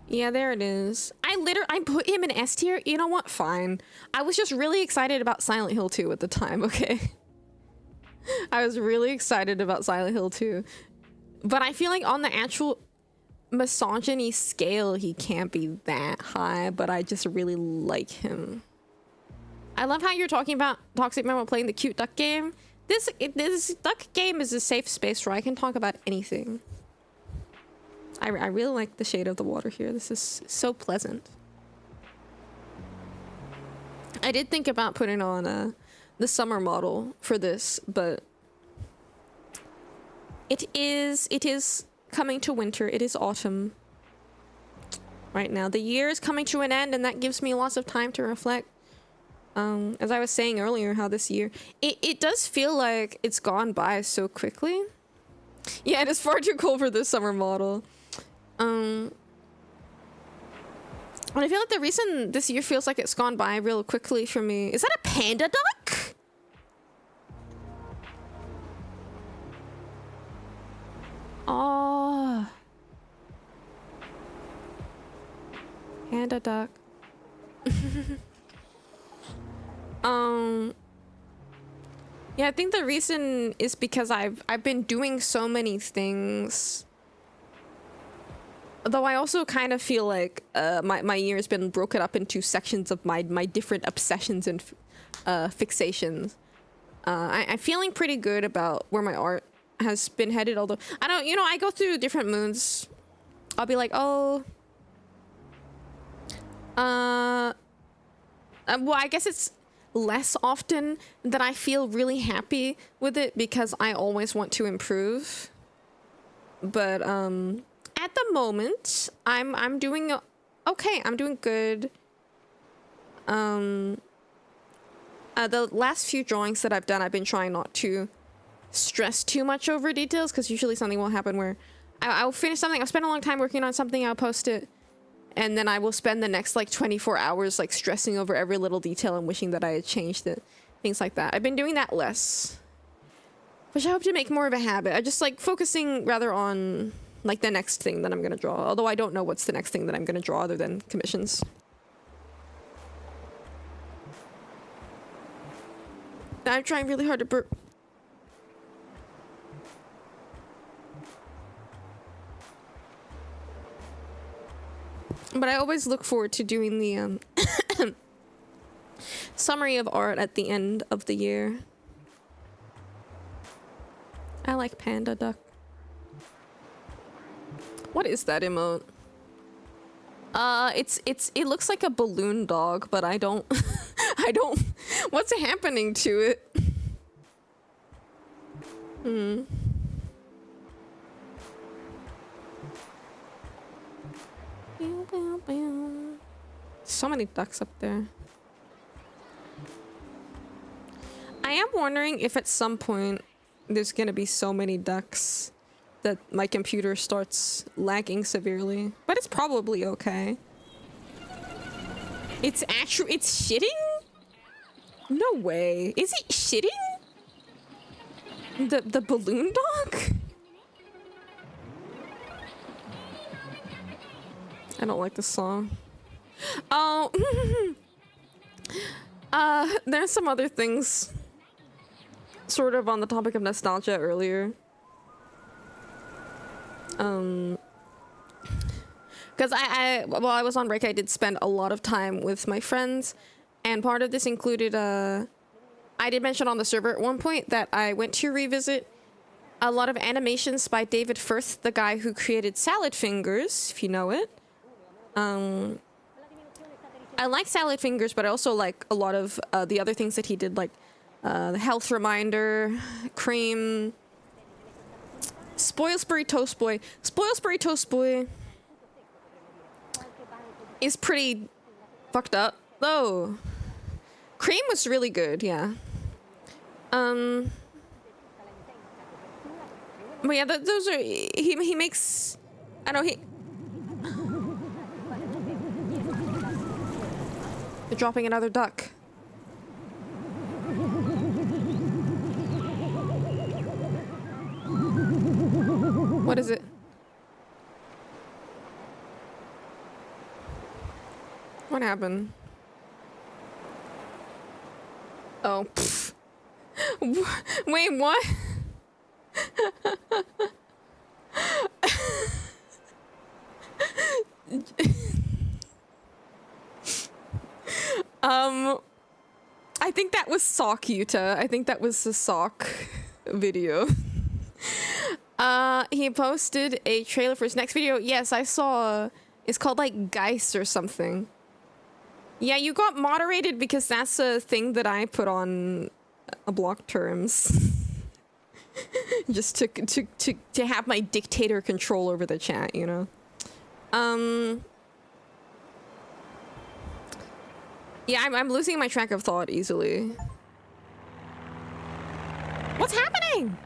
Yeah, there it is. I put him in S tier. You know what? Fine. I was just really excited about Silent Hill 2 at the time, okay? I was really excited about Silent Hill 2. But I feel like on the actual misogyny scale, he can't be that high, but I just really like him. I love how you're talking about toxic men while playing the cute duck game. This duck game is a safe space where I can talk about anything. I really like the shade of the water here. This is so pleasant. I did think about putting on the summer model for this, but it is coming to winter. It is autumn right now. The year is coming to an end, and that gives me lots of time to reflect. As I was saying earlier, how this year it does feel like it's gone by so quickly. Yeah, it is far too cold for this summer model. And I feel like the reason this year feels like it's gone by real quickly for me... Is that a panda duck? Oh. Panda duck. Yeah, I think the reason is because I've been doing so many things. Though I also kind of feel like my year has been broken up into sections of my different obsessions and fixations. I'm feeling pretty good about where my art has been headed, although I don't, you know, I go through different moods. I'll be like, oh, Well, I guess it's less often that I feel really happy with it because I always want to improve. But at the moment, I'm doing okay. I'm doing good. The last few drawings that I've done, I've been trying not to stress too much over details because usually something will happen where I'll finish something. I'll spend a long time working on something. I'll post it. And then I will spend the next like 24 hours like stressing over every little detail and wishing that I had changed it. Things like that. I've been doing that less. Which I hope to make more of a habit. I just like focusing rather on like the next thing that I'm going to draw. Although I don't know what's the next thing that I'm going to draw other than commissions. I'm trying really hard to burp. But I always look forward to doing the summary of art at the end of the year. I like panda duck. What is that emote? It looks like a balloon dog, but I don't what's happening to it? So many ducks up there. I am wondering if at some point there's gonna be so many ducks that my computer starts lagging severely. But it's probably okay. It's shitting? No way. Is it shitting? The balloon dog? I don't like this song. Oh, there's some other things sort of on the topic of nostalgia earlier. Because while I was on break, I did spend a lot of time with my friends, and part of this included, I did mention on the server at one point that I went to revisit a lot of animations by David Firth, the guy who created Salad Fingers, if you know it. I like Salad Fingers, but I also like a lot of the other things that he did, like the Health Reminder, Cream, Spoilsbury Toast Boy. Spoilsbury Toast Boy is pretty fucked up, though. Cream was really good, yeah. But yeah, those are... He makes... I don't know, They're dropping another duck. What is it? What happened? Oh, pfft. Wait, what? I think that was Sock Yuta. I think that was the Sock video. He posted a trailer for his next video. Yes, I saw. It's called like Geist or something. Yeah, you got moderated because that's a thing that I put on block terms. Just to have my dictator control over the chat, you know. Yeah, I'm losing my track of thought easily. What's happening?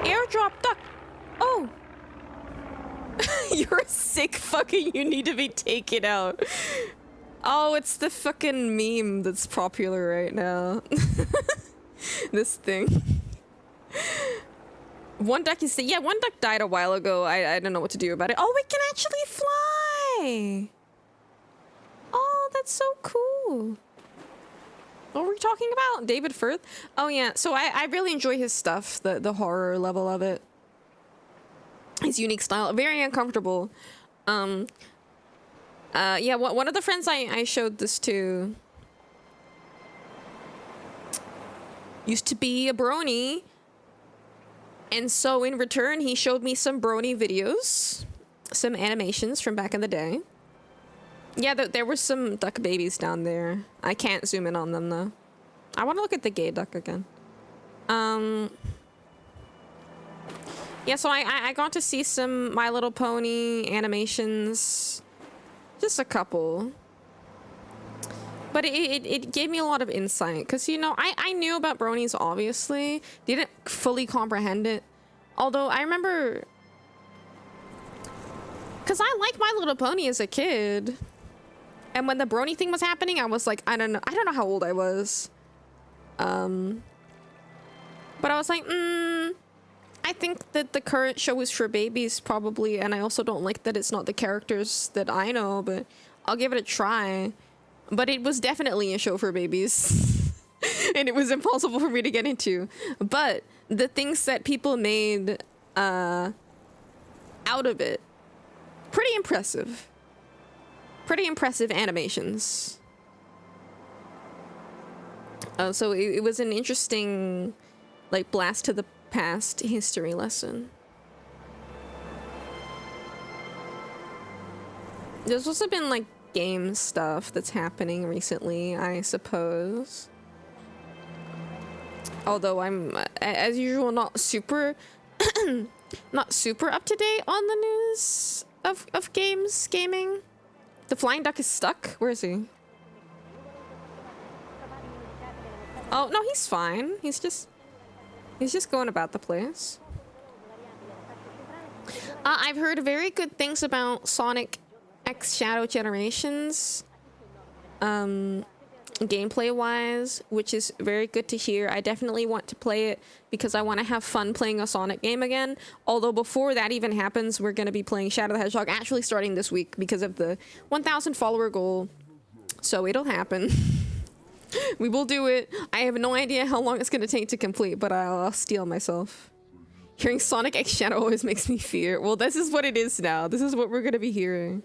Airdrop duck. Oh. You're sick fucking, you need to be taken out. Oh, it's the fucking meme that's popular right now. This thing. One duck is... Yeah, one duck died a while ago. I don't know what to do about it. Oh, it can actually fly! Oh, that's so cool. What were we talking about? David Firth? Oh, yeah. So I really enjoy his stuff. The horror level of it. His unique style. Very uncomfortable. Yeah, one of the friends I showed this to used to be a brony. And so in return, he showed me some brony videos. Some animations from back in the day. Yeah, there were some duck babies down there. I can't zoom in on them though. I want to look at the gay duck again. Yeah, so I got to see some My Little Pony animations. Just a couple. But it gave me a lot of insight. Because, you know, I knew about bronies, obviously. Didn't fully comprehend it. Although, I remember... Because I liked My Little Pony as a kid. And when the brony thing was happening, I was like, I don't know how old I was. But I was like, I think that the current show is for babies, probably, and I also don't like that it's not the characters that I know, but I'll give it a try. But it was definitely a show for babies, and it was impossible for me to get into. But the things that people made out of it, pretty impressive. Pretty impressive animations. So it was an interesting, like, blast to the past history lesson. There's also been like game stuff that's happening recently, I suppose. Although I'm, as usual, not super up to date on the news of gaming. The flying duck is stuck. Where is he? Oh no, he's fine. He's just going about the place. I've heard very good things about Sonic X Shadow Generations, gameplay-wise, which is very good to hear. I definitely want to play it because I want to have fun playing a Sonic game again. Although before that even happens, we're going to be playing Shadow the Hedgehog actually starting this week because of the 1,000 follower goal. So it'll happen. We will do it. I have no idea how long it's going to take to complete, but I'll steel myself. Hearing Sonic X Shadow always makes me fear. Well, this is what it is now. This is what we're going to be hearing.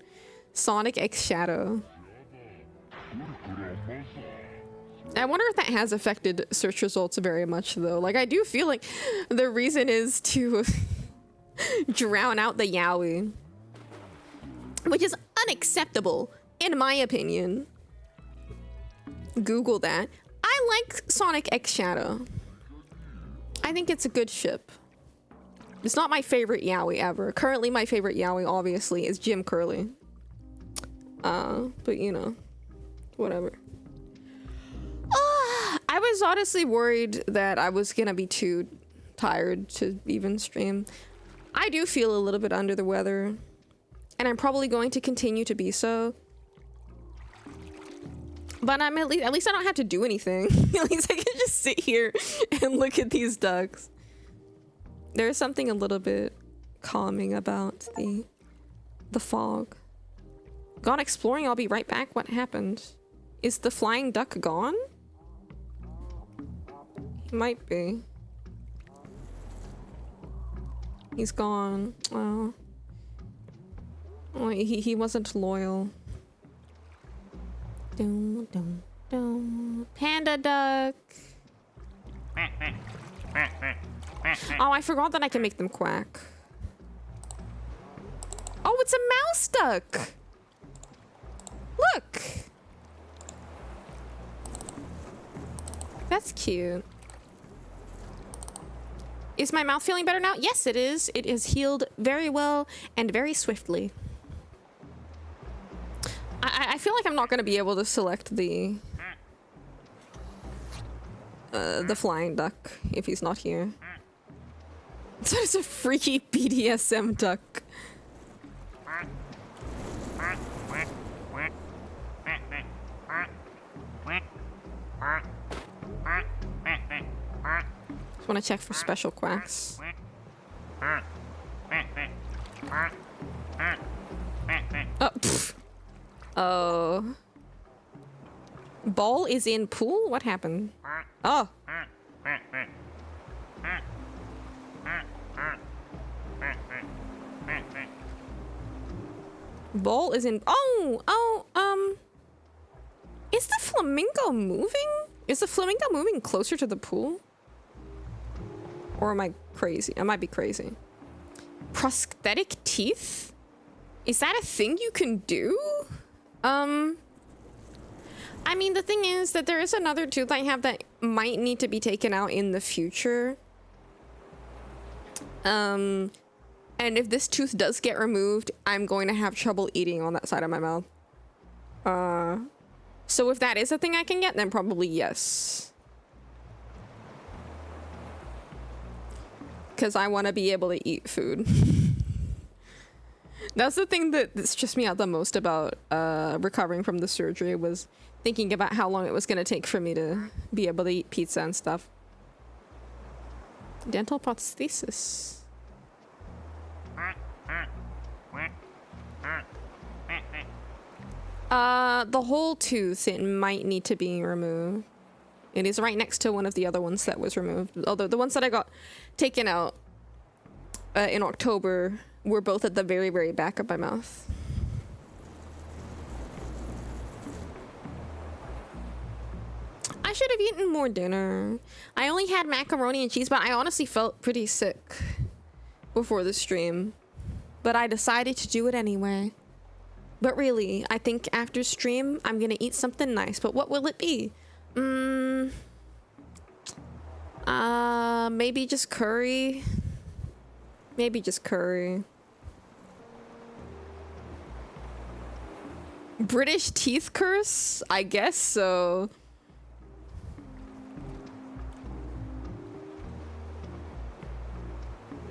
Sonic X Shadow. I wonder if that has affected search results very much, though. Like, I do feel like the reason is to drown out the yaoi. Which is unacceptable, in my opinion. Google that. I like Sonic X Shadow. I think it's a good ship. It's not my favorite yaoi ever. Currently, my favorite yaoi, obviously, is Jim Curley. But you know, whatever. I was honestly worried that I was gonna be too tired to even stream. I do feel a little bit under the weather, and I'm probably going to continue to be so. But I'm at least I don't have to do anything. At least I can just sit here and look at these ducks. There's something a little bit calming about the fog. Gone exploring, I'll be right back. What happened? Is the flying duck gone? He might be. He's gone. Oh. Oh, he wasn't loyal. Dun, dun, dun. Panda duck. Oh, I forgot that I can make them quack. Oh, it's a mouse duck. Look. That's cute. Is my mouth feeling better now? Yes, it is. It is healed very well and very swiftly. I feel like I'm not going to be able to select the flying duck if he's not here. So it's a freaky BDSM duck. Just want to check for special quacks. Oh, pfft. Oh. Ball is in pool? What happened? Oh. Ball is in... Is the flamingo moving? Is the flamingo moving closer to the pool? Or am I crazy? I might be crazy. Prosthetic teeth? Is that a thing you can do? I mean, the thing is that there is another tooth I have that might need to be taken out in the future. And if this tooth does get removed, I'm going to have trouble eating on that side of my mouth. So if that is a thing I can get, then probably yes. Because I want to be able to eat food. That's the thing that stressed me out the most about recovering from the surgery, was thinking about how long it was going to take for me to be able to eat pizza and stuff. Dental prosthesis. The whole tooth, it might need to be removed. It is right next to one of the other ones that was removed. Although the ones that I got taken out in October were both at the very, very back of my mouth. I should have eaten more dinner. I only had macaroni and cheese, but I honestly felt pretty sick before the stream. But I decided to do it anyway. But really, I think after stream, I'm gonna eat something nice. But what will it be? Maybe just curry. Maybe just curry. British teeth curse? I guess so.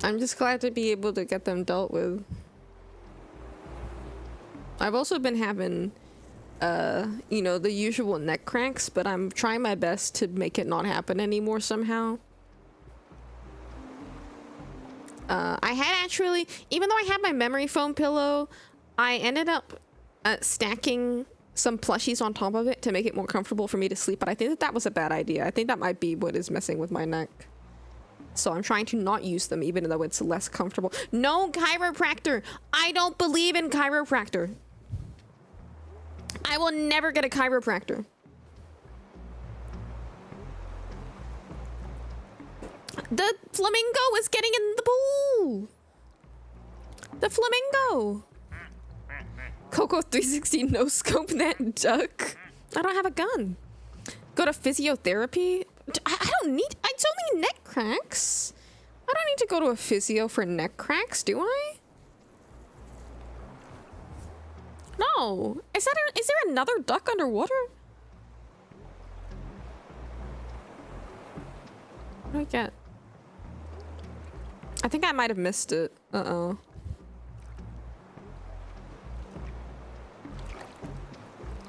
I'm just glad to be able to get them dealt with. I've also been having, you know, the usual neck cranks, but I'm trying my best to make it not happen anymore somehow. I had actually, even though I had my memory foam pillow, I ended up stacking some plushies on top of it to make it more comfortable for me to sleep, but I think that that was a bad idea. I think that might be what is messing with my neck. So I'm trying to not use them, even though it's less comfortable. No chiropractor! I don't believe in chiropractor. I will never get a chiropractor. The flamingo is getting in the pool! The flamingo! Coco 360 no scope that duck. I don't have a gun. Go to physiotherapy? I don't need, it's only neck cracks. I don't need to go to a physio for neck cracks, do I? No. Is there another duck underwater? What do I get? I think I might have missed it. Uh-oh.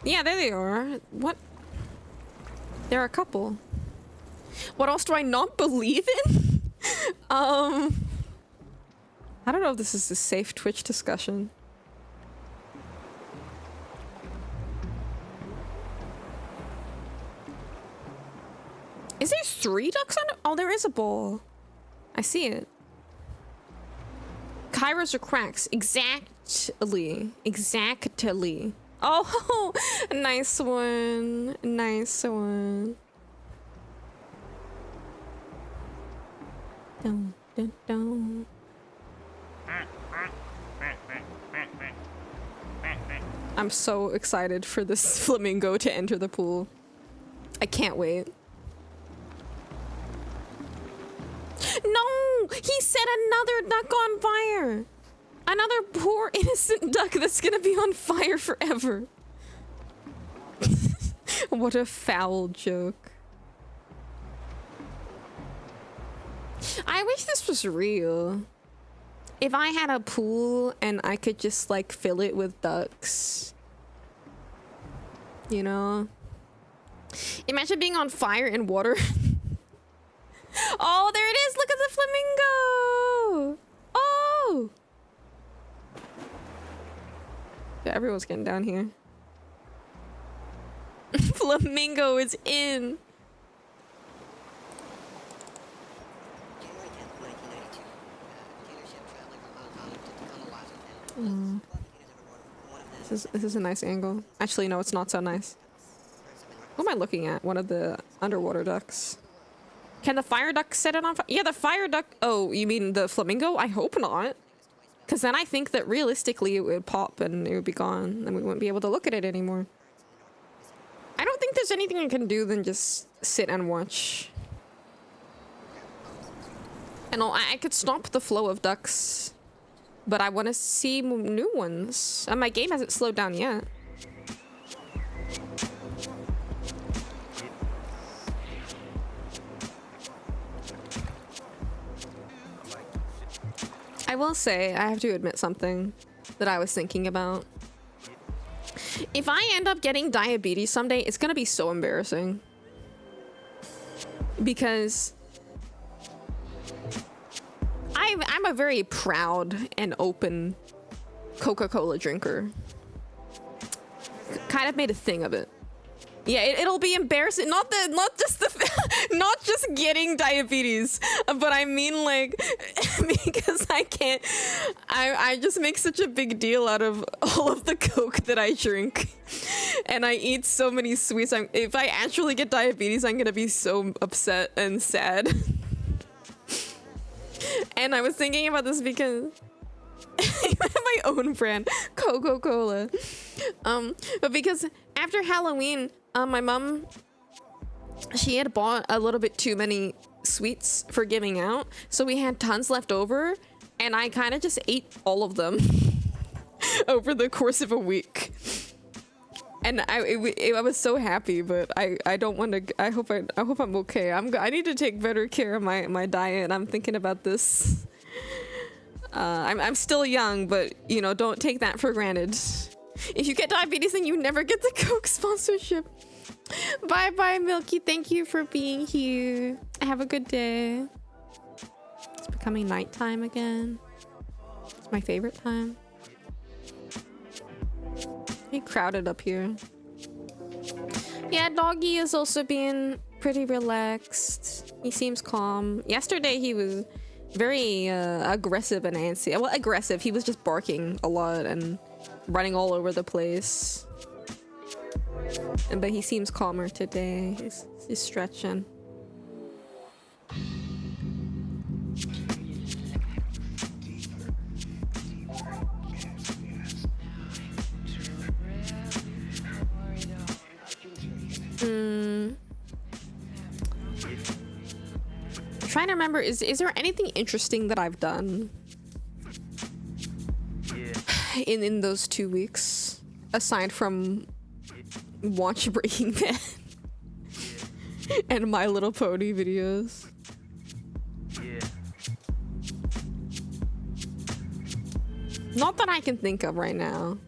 Yeah, there they are. What? There are a couple. What else do I not believe in? I don't know if this is a safe Twitch discussion. Is there 3 ducks on it? Oh, there is a bowl. I see it. Kairos or cracks? Exactly. Exactly. Oh, nice one. Nice one. Dun, dun, dun. I'm so excited for this flamingo to enter the pool. I can't wait. No! He set another duck on fire! Another poor innocent duck that's gonna be on fire forever. What a foul joke. I wish this was real. If I had a pool and I could just like fill it with ducks. You know? Imagine being on fire in water. Oh, there it is! Look at the flamingo! Oh! Yeah, everyone's getting down here. Flamingo is in! January 10th, 1992. Container ship traveling from Hong Kong to Tacoma, Washington. 12 containers overboard. One of them This is a nice angle. Actually, no, it's not so nice. What am I looking at? One of the underwater ducks. Can the fire duck set it on fire? Yeah, the fire duck. Oh, you mean the flamingo? I hope not. Because then I think that realistically it would pop and it would be gone and we wouldn't be able to look at it anymore. I don't think there's anything I can do than just sit and watch. And I could stop the flow of ducks, but I want to see new ones. And my game hasn't slowed down yet. I will say, I have to admit something that I was thinking about. If I end up getting diabetes someday, it's gonna be so embarrassing. Because I'm a very proud and open Coca-Cola drinker. Kind of made a thing of it. Yeah, it'll be embarrassing. Not just getting diabetes, but I mean like because I just make such a big deal out of all of the Coke that I drink, and I eat so many sweets. If I actually get diabetes, I'm gonna be so upset and sad. And I was thinking about this because I have my own brand, Coca-Cola. But because after Halloween, my mom, she had bought a little bit too many sweets for giving out, so we had tons left over, and I kind of just ate all of them over the course of a week. And I was so happy, but I don't want to. I hope I'm okay. I need to take better care of my diet. I'm thinking about this. I'm still young, but you know, don't take that for granted. If you get diabetes, then you never get the Coke sponsorship. Bye bye, Milky. Thank you for being here. Have a good day. It's becoming nighttime again. It's my favorite time. Pretty crowded up here. Yeah, Doggy is also being pretty relaxed. He seems calm. Yesterday he was very aggressive and antsy. Well, aggressive. He was just barking a lot and running all over the place. But he seems calmer today. He's stretching. I'm trying to remember, is there anything interesting that I've done in those 2 weeks aside from watch Breaking Bad and My Little Pony videos? Not that I can think of right now.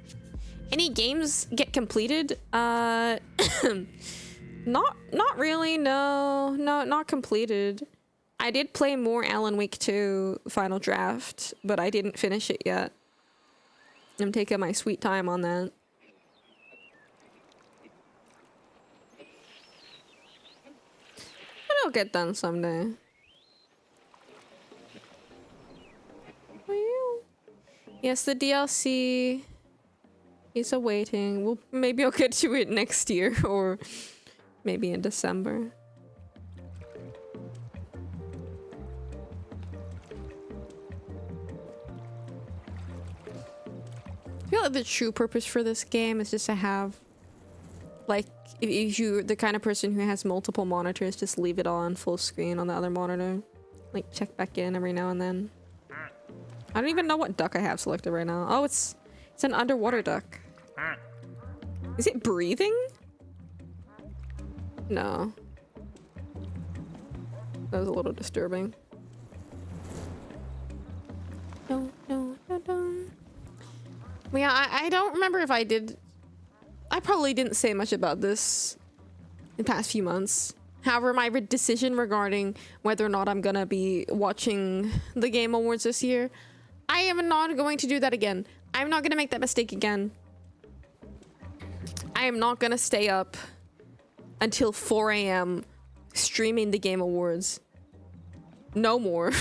Any games get completed? Not really. No, not completed. I did play more Alan Wake 2 Final Draft, but I didn't finish it yet. I'm taking my sweet time on that. But it'll get done someday. Yes, the DLC is awaiting. Maybe I'll get to it next year or maybe in December. I feel like the true purpose for this game is just to have, like, if you're the kind of person who has multiple monitors, just leave it on full screen on the other monitor. Like, check back in every now and then. I don't even know what duck I have selected right now. Oh, it's an underwater duck. Is it breathing? No. That was a little disturbing. No. Well, yeah, I don't remember if I did. I probably didn't say much about this in the past few months. However, my decision regarding whether or not I'm gonna be watching the Game Awards this year, I am not going to do that again. I'm not gonna make that mistake again. I am not gonna stay up until 4 a.m. streaming the Game Awards. No more.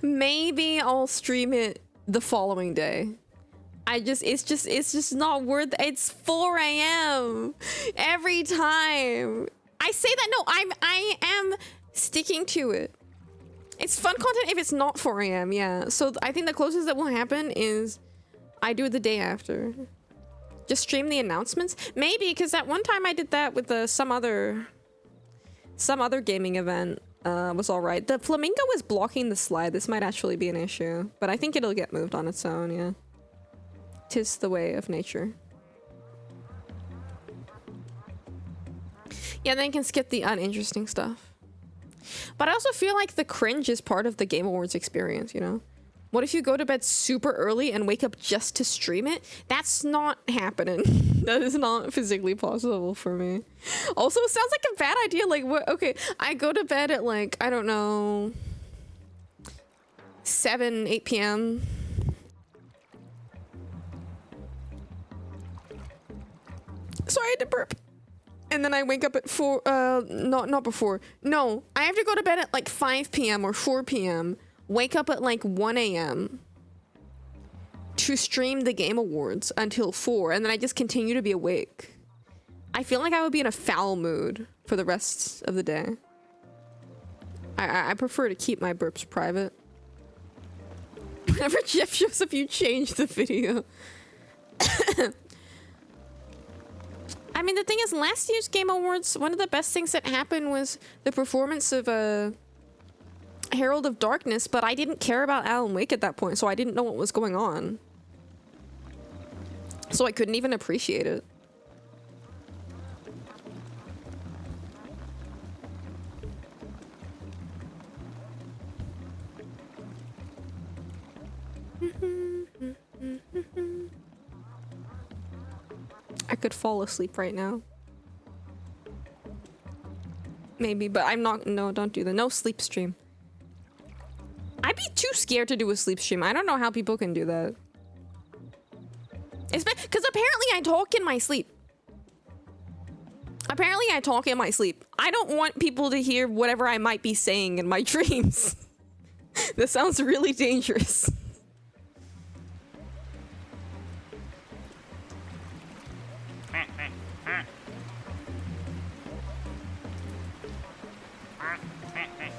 Maybe I'll stream it the following day. It's just not worth it. It's 4 a.m. every time. I say that, no, I am sticking to it. It's fun content if it's not 4 a.m. Yeah. So I think the closest that will happen is I do it the day after. Just stream the announcements. Maybe because that one time I did that with some other gaming event. Was all right. The flamingo was blocking the slide. This might actually be an issue, but I think it'll get moved on its own. Yeah. 'Tis the way of nature. Yeah, then you can skip the uninteresting stuff. But I also feel like the cringe is part of the Game Awards experience, you know? What if you go to bed super early and wake up just to stream it? That's not happening. That is not physically possible for me. Also, it sounds like a bad idea. Like, what? Okay, I go to bed at like, I don't know, 7, 8 p.m. Sorry, I had to burp. And then I wake up at 4, not before. No, I have to go to bed at like 5 p.m. or 4 p.m. Wake up at like 1 a.m. to stream the Game Awards until 4, and then I just continue to be awake. I feel like I would be in a foul mood for the rest of the day. I prefer to keep my burps private. Whenever Jeff shows up, you change the video. I mean, the thing is, last year's Game Awards, one of the best things that happened was the performance of Herald of Darkness, but I didn't care about Alan Wake at that point, so I didn't know what was going on. So I couldn't even appreciate it. I could fall asleep right now. Maybe, but I'm not. No, don't do that. No sleep stream. I'd be too scared to do a sleep stream. I don't know how people can do that. It's because apparently I talk in my sleep. Apparently I talk in my sleep. I don't want people to hear whatever I might be saying in my dreams. That sounds really dangerous.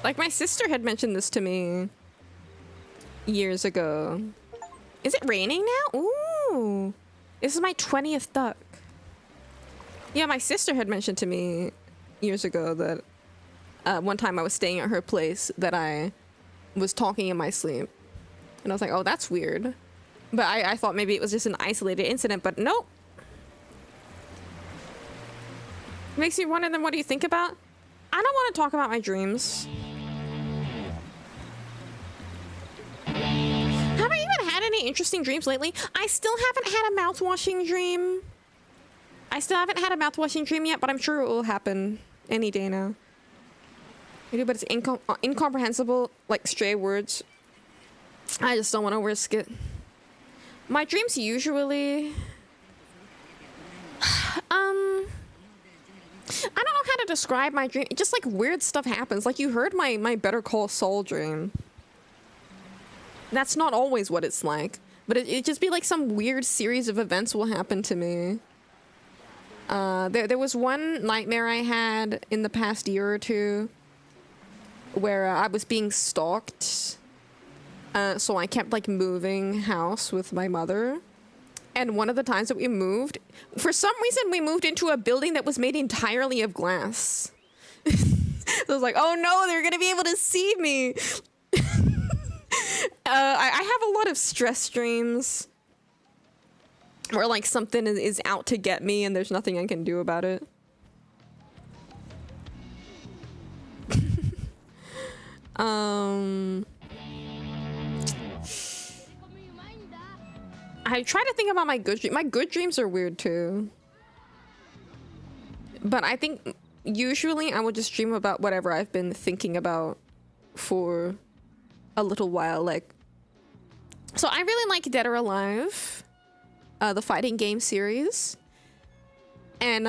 Like, my sister had mentioned this to me years ago. Is it raining now? Ooh. This is my 20th duck. Yeah, my sister had mentioned to me years ago that one time I was staying at her place that I was talking in my sleep. And I was like, oh, that's weird. But I thought maybe it was just an isolated incident, but nope. Makes me wonder, then what do you think about? I don't want to talk about my dreams. Have I even had any interesting dreams lately? I still haven't had a mouth-washing dream. I still haven't had a mouth-washing dream yet, but I'm sure it will happen any day now. But it's incomprehensible, like stray words. I just don't want to risk it. My dreams usually... I don't know how to describe my dream. Just like weird stuff happens. Like you heard my Better Call Saul dream. That's not always what it's like. But it just be like some weird series of events will happen to me. There was one nightmare I had in the past year or two where I was being stalked. So I kept like moving house with my mother. And one of the times that we moved, for some reason we moved into a building that was made entirely of glass. So I was like, oh no, they're gonna be able to see me. I have a lot of stress dreams where like something is out to get me and there's nothing I can do about it. I try to think about my good dreams. My good dreams are weird too. But I think usually I would just dream about whatever I've been thinking about for a little while. Like, so I really like Dead or Alive, the fighting game series. And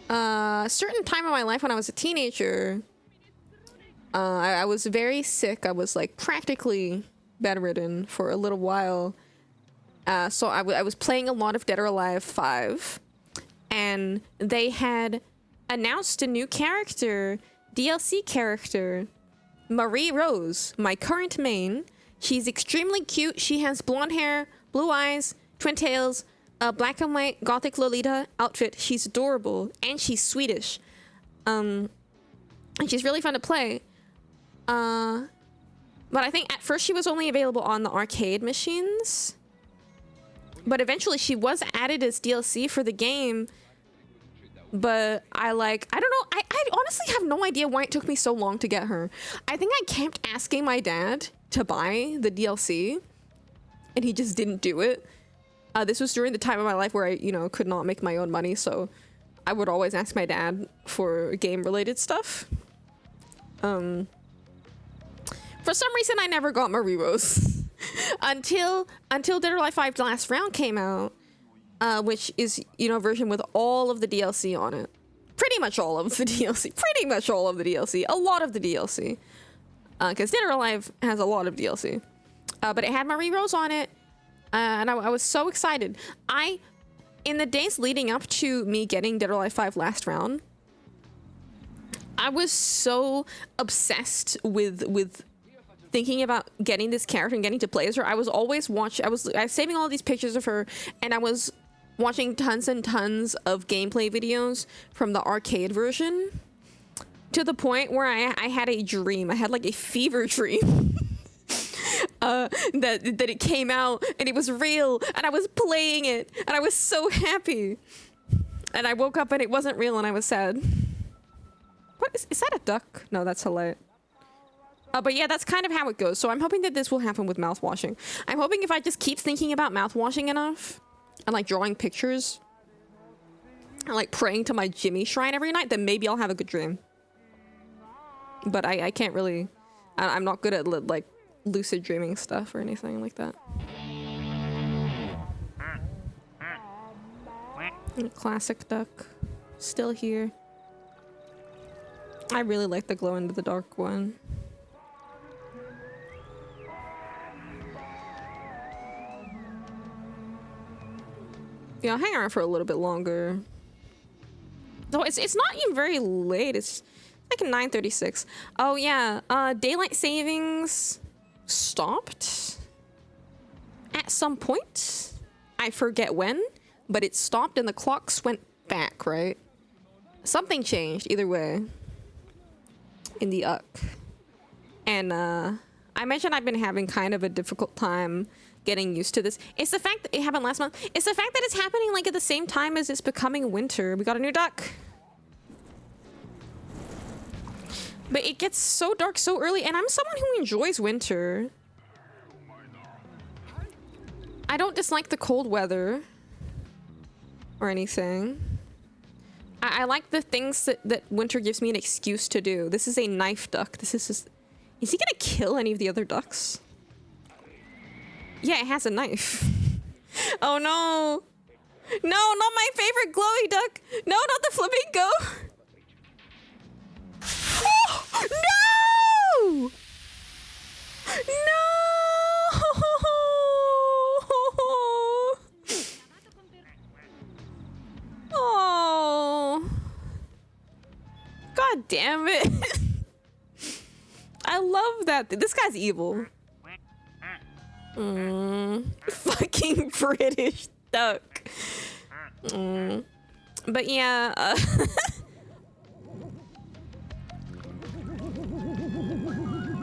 a certain time in my life when I was a teenager, I was very sick. I was like practically bedridden for a little while. So I was playing a lot of Dead or Alive 5. And they had announced a new character DLC character, Marie Rose, my current main. She's extremely cute. She has blonde hair, blue eyes, twin tails, a black and white gothic Lolita outfit. She's adorable and she's Swedish. And she's really fun to play. But I think at first she was only available on the arcade machines. But eventually she was added as DLC for the game. But I don't know. I honestly have no idea why it took me so long to get her. I think I kept asking my dad to buy the DLC, and he just didn't do it. This was during the time of my life where I, could not make my own money, so I would always ask my dad for game-related stuff. For some reason, I never got Marie Rose until Dead or Alive 5 Last Round came out, which is a version with all of the DLC on it. Pretty much all of the DLC. Pretty much all of the DLC. A lot of the DLC. Because Dead or Alive has a lot of DLC. But it had Marie Rose on it. And I was so excited. In the days leading up to me getting Dead or Alive 5 Last Round, I was so obsessed with thinking about getting this character and getting to play as her. I was always watching. I was saving all these pictures of her, and I was watching tons and tons of gameplay videos from the arcade version, to the point where I had a dream. I had like a fever dream that it came out and it was real, and I was playing it, and I was so happy. And I woke up and it wasn't real, and I was sad. What is that, a duck? No, that's a light. But yeah, that's kind of how it goes. So I'm hoping that this will happen with mouthwashing. I'm hoping if I just keep thinking about mouthwashing enough and like drawing pictures and like praying to my Jimmy shrine every night, then maybe I'll have a good dream. But I can't really, I'm not good at like lucid dreaming stuff or anything like that. Classic duck. Still here. I really like the glow into the dark one. Yeah, I'll hang around for a little bit longer. Though it's not even very late. It's like 9:36. Oh yeah, daylight savings stopped at some point. I forget when, but it stopped and the clocks went back, right? Something changed either way in the UC. And I mentioned I've been having kind of a difficult time getting used to this. It's the fact that it happened last month. It's the fact that it's happening like at the same time as it's becoming winter. We got a new duck. But it gets so dark so early, and I'm someone who enjoys winter. I don't dislike the cold weather or anything. I like the things that winter gives me an excuse to do. This is a knife duck. This is just... Is he gonna kill any of the other ducks? Yeah, it has a knife. Oh no. No, not my favorite glowy duck. No, not the flamingo. Oh, no! No! Oh. God damn it. I love that. This guy's evil. Fucking British duck. But yeah,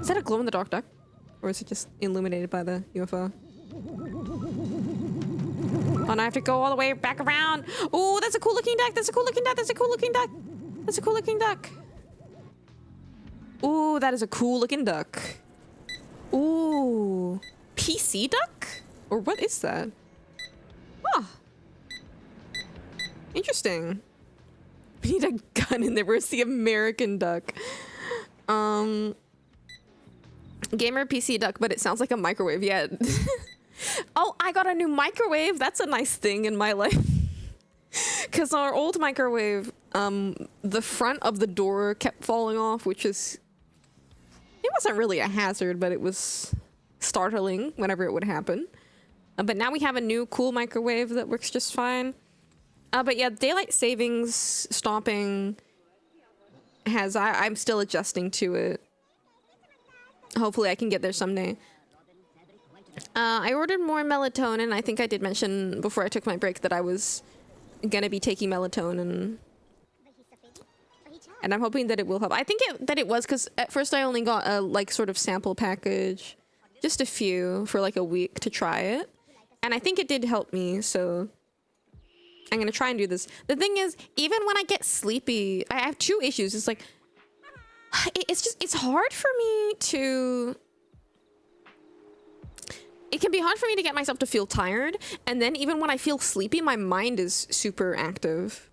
is that a glow-in-the-dark duck? Or is it just illuminated by the UFO? Oh, and I have to go all the way back around. Oh, that's a cool looking duck. That's a cool looking duck. That's a cool looking duck. That's a cool looking duck. Ooh, that is a cool looking duck. Ooh. PC duck? Or what is that? Ah. Interesting. We need a gun in there. Where's the American duck? Gamer PC duck, but it sounds like a microwave. Yeah. Oh, I got a new microwave. That's a nice thing in my life. Because our old microwave, the front of the door kept falling off, which is... It wasn't really a hazard, but it was startling whenever it would happen. But now we have a new cool microwave that works just fine. But yeah, daylight savings stopping I'm still adjusting to it. Hopefully I can get there someday. I ordered more melatonin. I think I did mention before I took my break that I was gonna be taking melatonin. And I'm hoping that it will help. I think that it was because at first I only got a like sort of sample package. Just a few for like a week to try it. And I think it did help me, so I'm gonna try and do this. The thing is, even when I get sleepy, I have two issues. It's like, it's hard for me to... It can be hard for me to get myself to feel tired. And then even when I feel sleepy, my mind is super active.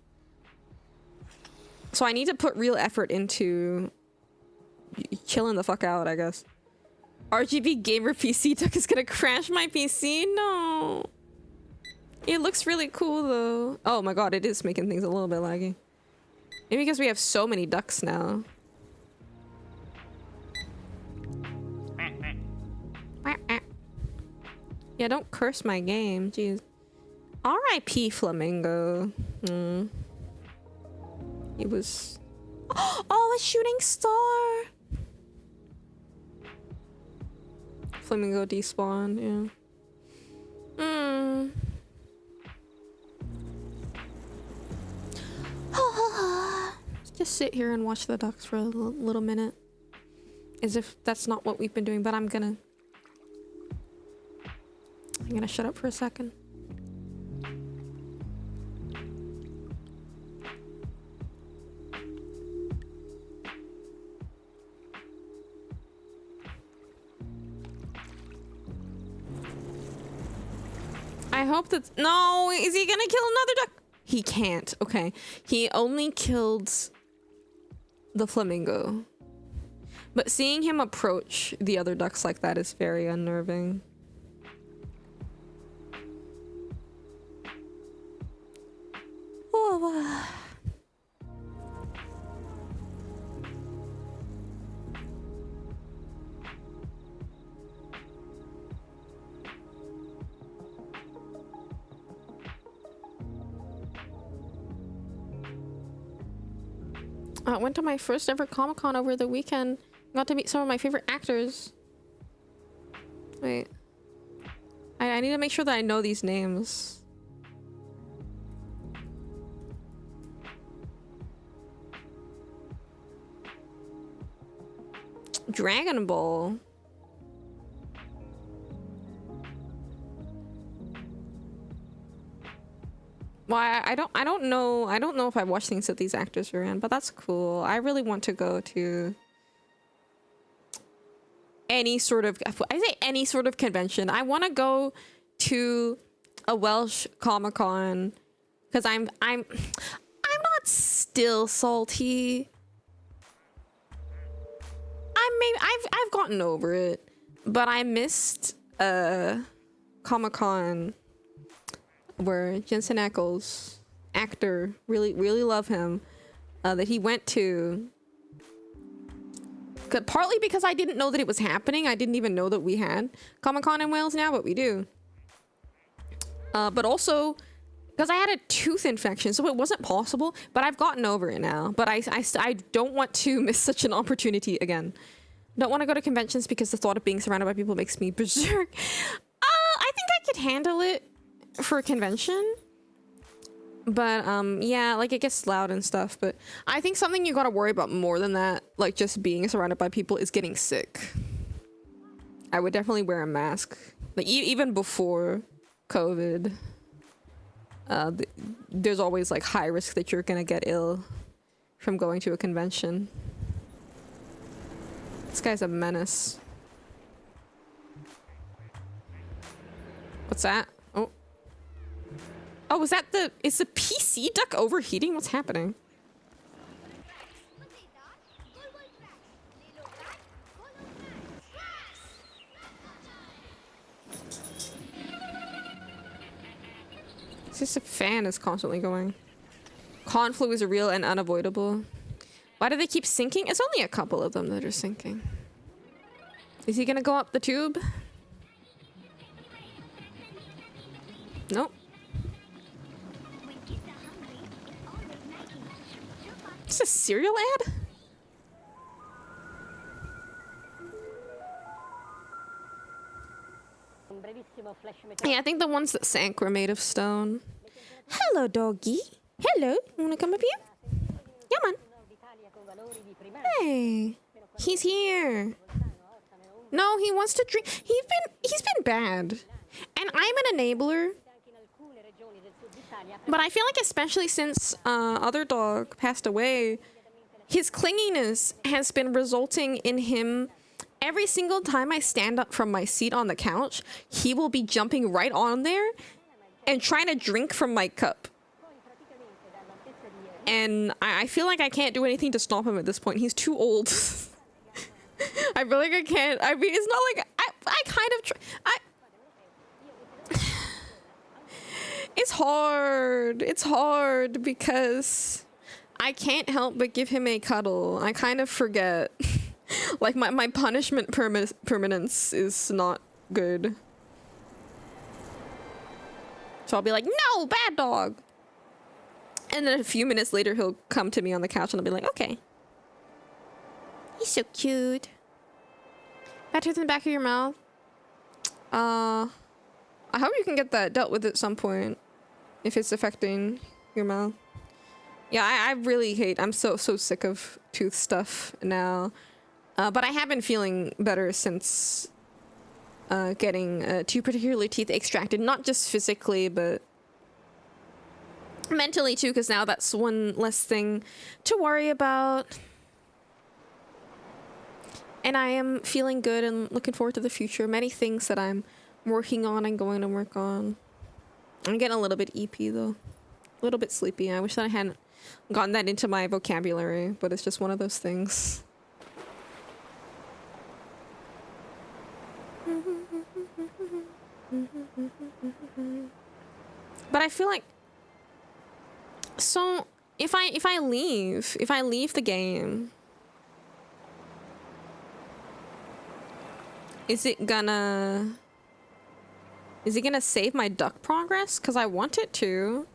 So I need to put real effort into chilling the fuck out, I guess. RGB gamer PC duck is gonna crash my PC? No. It looks really cool though. Oh my god, it is making things a little bit laggy. Maybe because we have so many ducks now. Yeah, don't curse my game. Jeez. R.I.P. Flamingo. It was... Oh, a shooting star! Flamingo despawned, yeah. Just sit here and watch the ducks for a little minute. As if that's not what we've been doing, but I'm gonna shut up for a second. I hope that... No! Is he gonna kill another duck? He can't. Okay. He only killed the flamingo. But seeing him approach the other ducks like that is very unnerving. Oh. I went to my first ever Comic-Con over the weekend. Got to meet some of my favorite actors. Wait. I need to make sure that I know these names. Dragon Ball. Well, I don't know if I've watched things that these actors are in, but that's cool. I really want to go to any sort of, I say any sort of convention. I want to go to a Welsh Comic-Con because I'm not still salty. I've gotten over it, but I missed Comic-Con where Jensen Ackles, actor, really love him, that he went to. Partly because I didn't know that it was happening. I didn't even know that we had Comic-Con in Wales now, but we do. But also because I had a tooth infection, so it wasn't possible, but I've gotten over it now. But I don't want to miss such an opportunity again. Don't want to go to conventions because the thought of being surrounded by people makes me berserk. I think I could handle it for a convention, but yeah, like it gets loud and stuff. But I think something you gotta worry about more than that, like just being surrounded by people, is getting sick. I would definitely wear a mask, like even before COVID. There's always like high risk that you're gonna get ill from going to a convention. This guy's a menace. What's that? Oh, is the PC duck overheating? What's happening? It's just a fan is constantly going. Conflu is real and unavoidable. Why do they keep sinking? It's only a couple of them that are sinking. Is he gonna go up the tube? Nope. Is this a cereal ad? Yeah, I think the ones that sank were made of stone. Hello, doggy. Hello. You wanna come up here? Come on. Hey. He's here. No, he wants to drink. He's been bad. And I'm an enabler. But I feel like especially since other dog passed away, his clinginess has been resulting in him every single time I stand up from my seat on the couch, he will be jumping right on there and trying to drink from my cup. And I feel like I can't do anything to stop him at this point. He's too old. I feel like I can't. I mean, it's not like I kind of it's hard. It's hard because I can't help but give him a cuddle. I kind of forget. Like my punishment permanence is not good. So I'll be like, no, bad dog. And then a few minutes later, he'll come to me on the couch and I'll be like, okay. He's so cute. Bad tooth in the back of your mouth. I hope you can get that dealt with at some point. If it's affecting your mouth. Yeah, I really hate, I'm so sick of tooth stuff now. But I have been feeling better since getting 2 particular teeth extracted. Not just physically, but mentally too, because now that's one less thing to worry about. And I am feeling good and looking forward to the future. Many things that I'm working on and going to work on. I'm getting a little bit EP though. A little bit sleepy. I wish that I hadn't gotten that into my vocabulary, but it's just one of those things. But I feel like, so if I leave the game, is it gonna save my duck progress? Because I want it to.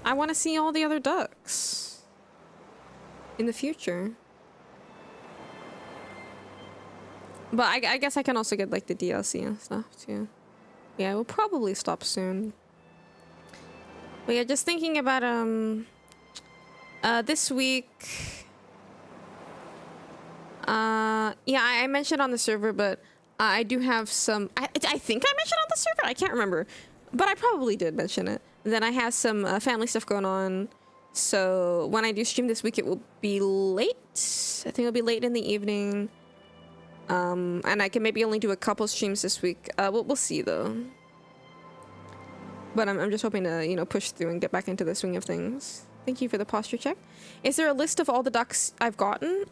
I want to see all the other ducks in the future. But I guess I can also get like the DLC and stuff too. Yeah, we'll probably stop soon. But yeah, just thinking about this week. Yeah, I mentioned on the server, but I do have some. I think I mentioned on the server. I can't remember, but I probably did mention it. Then I have some family stuff going on. So when I do stream this week, it will be late. I think it'll be late in the evening. And I can maybe only do a couple streams this week. We'll see though. But I'm just hoping to, you know, push through and get back into the swing of things. Thank you for the posture check. Is there a list of all the ducks I've gotten?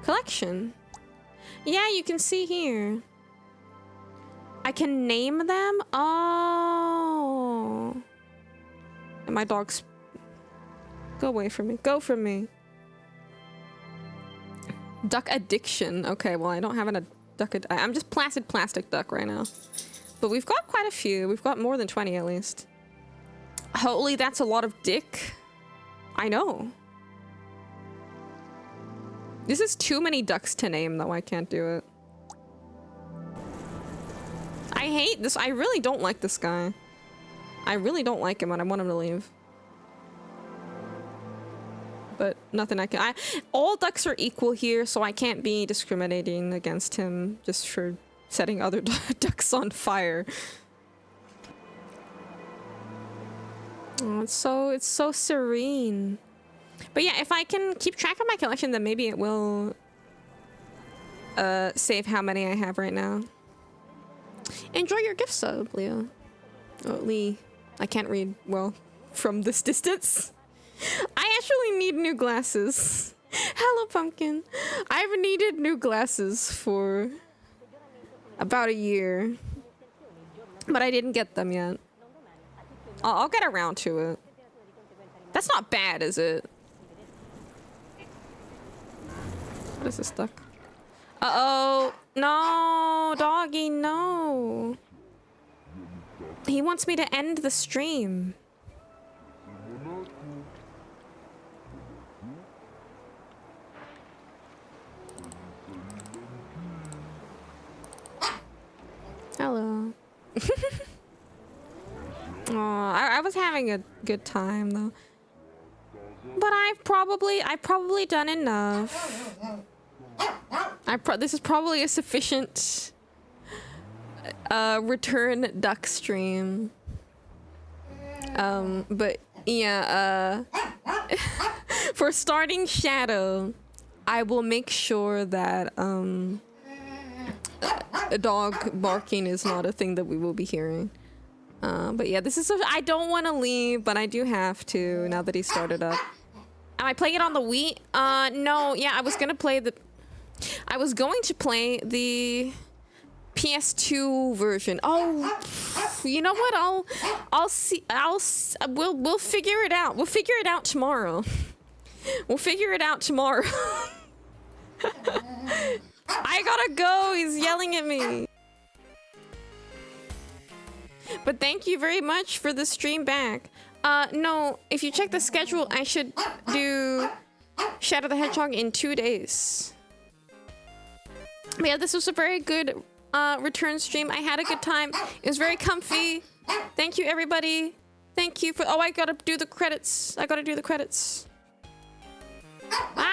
Collection. Yeah, you can see here. I can name them? Oh. And my dogs... Go away from me. Go from me. Duck addiction. Okay, well, I don't have a duck... I'm just Placid plastic duck right now. But we've got quite a few. We've got more than 20 at least. Holy, that's a lot of dick. I know. This is too many ducks to name, though. I can't do it. I hate this. I really don't like this guy. I really don't like him and I want him to leave. But nothing I can... all ducks are equal here, so I can't be discriminating against him just for setting other ducks on fire. Oh, it's so serene. But yeah, if I can keep track of my collection, then maybe it will save how many I have right now. Enjoy your gift sub, Leo. Oh, Lee. I can't read well from this distance. I actually need new glasses. Hello, Pumpkin. I've needed new glasses for about a year. But I didn't get them yet. I'll get around to it. That's not bad, is it? What is this duck? Uh-oh. No, doggy, no. He wants me to end the stream. Hello. Oh, I was having a good time though. But I've probably done enough. This is probably a sufficient return duck stream. But yeah, for starting Shadow, I will make sure that a dog barking is not a thing that we will be hearing. But yeah, this is I don't want to leave, but I do have to now that he started up. Am I playing it on the Wii? No. Yeah, I was going to play the PS2 version. Oh, you know what? We'll figure it out. We'll figure it out tomorrow. We'll figure it out tomorrow. I gotta go. He's yelling at me. But thank you very much for the stream back. No, if you check the schedule, I should do Shadow the Hedgehog in 2 days. But yeah, this was a very good return stream. I had a good time. It was very comfy. Thank you, everybody. Thank you for... Oh, I gotta do the credits. Bye!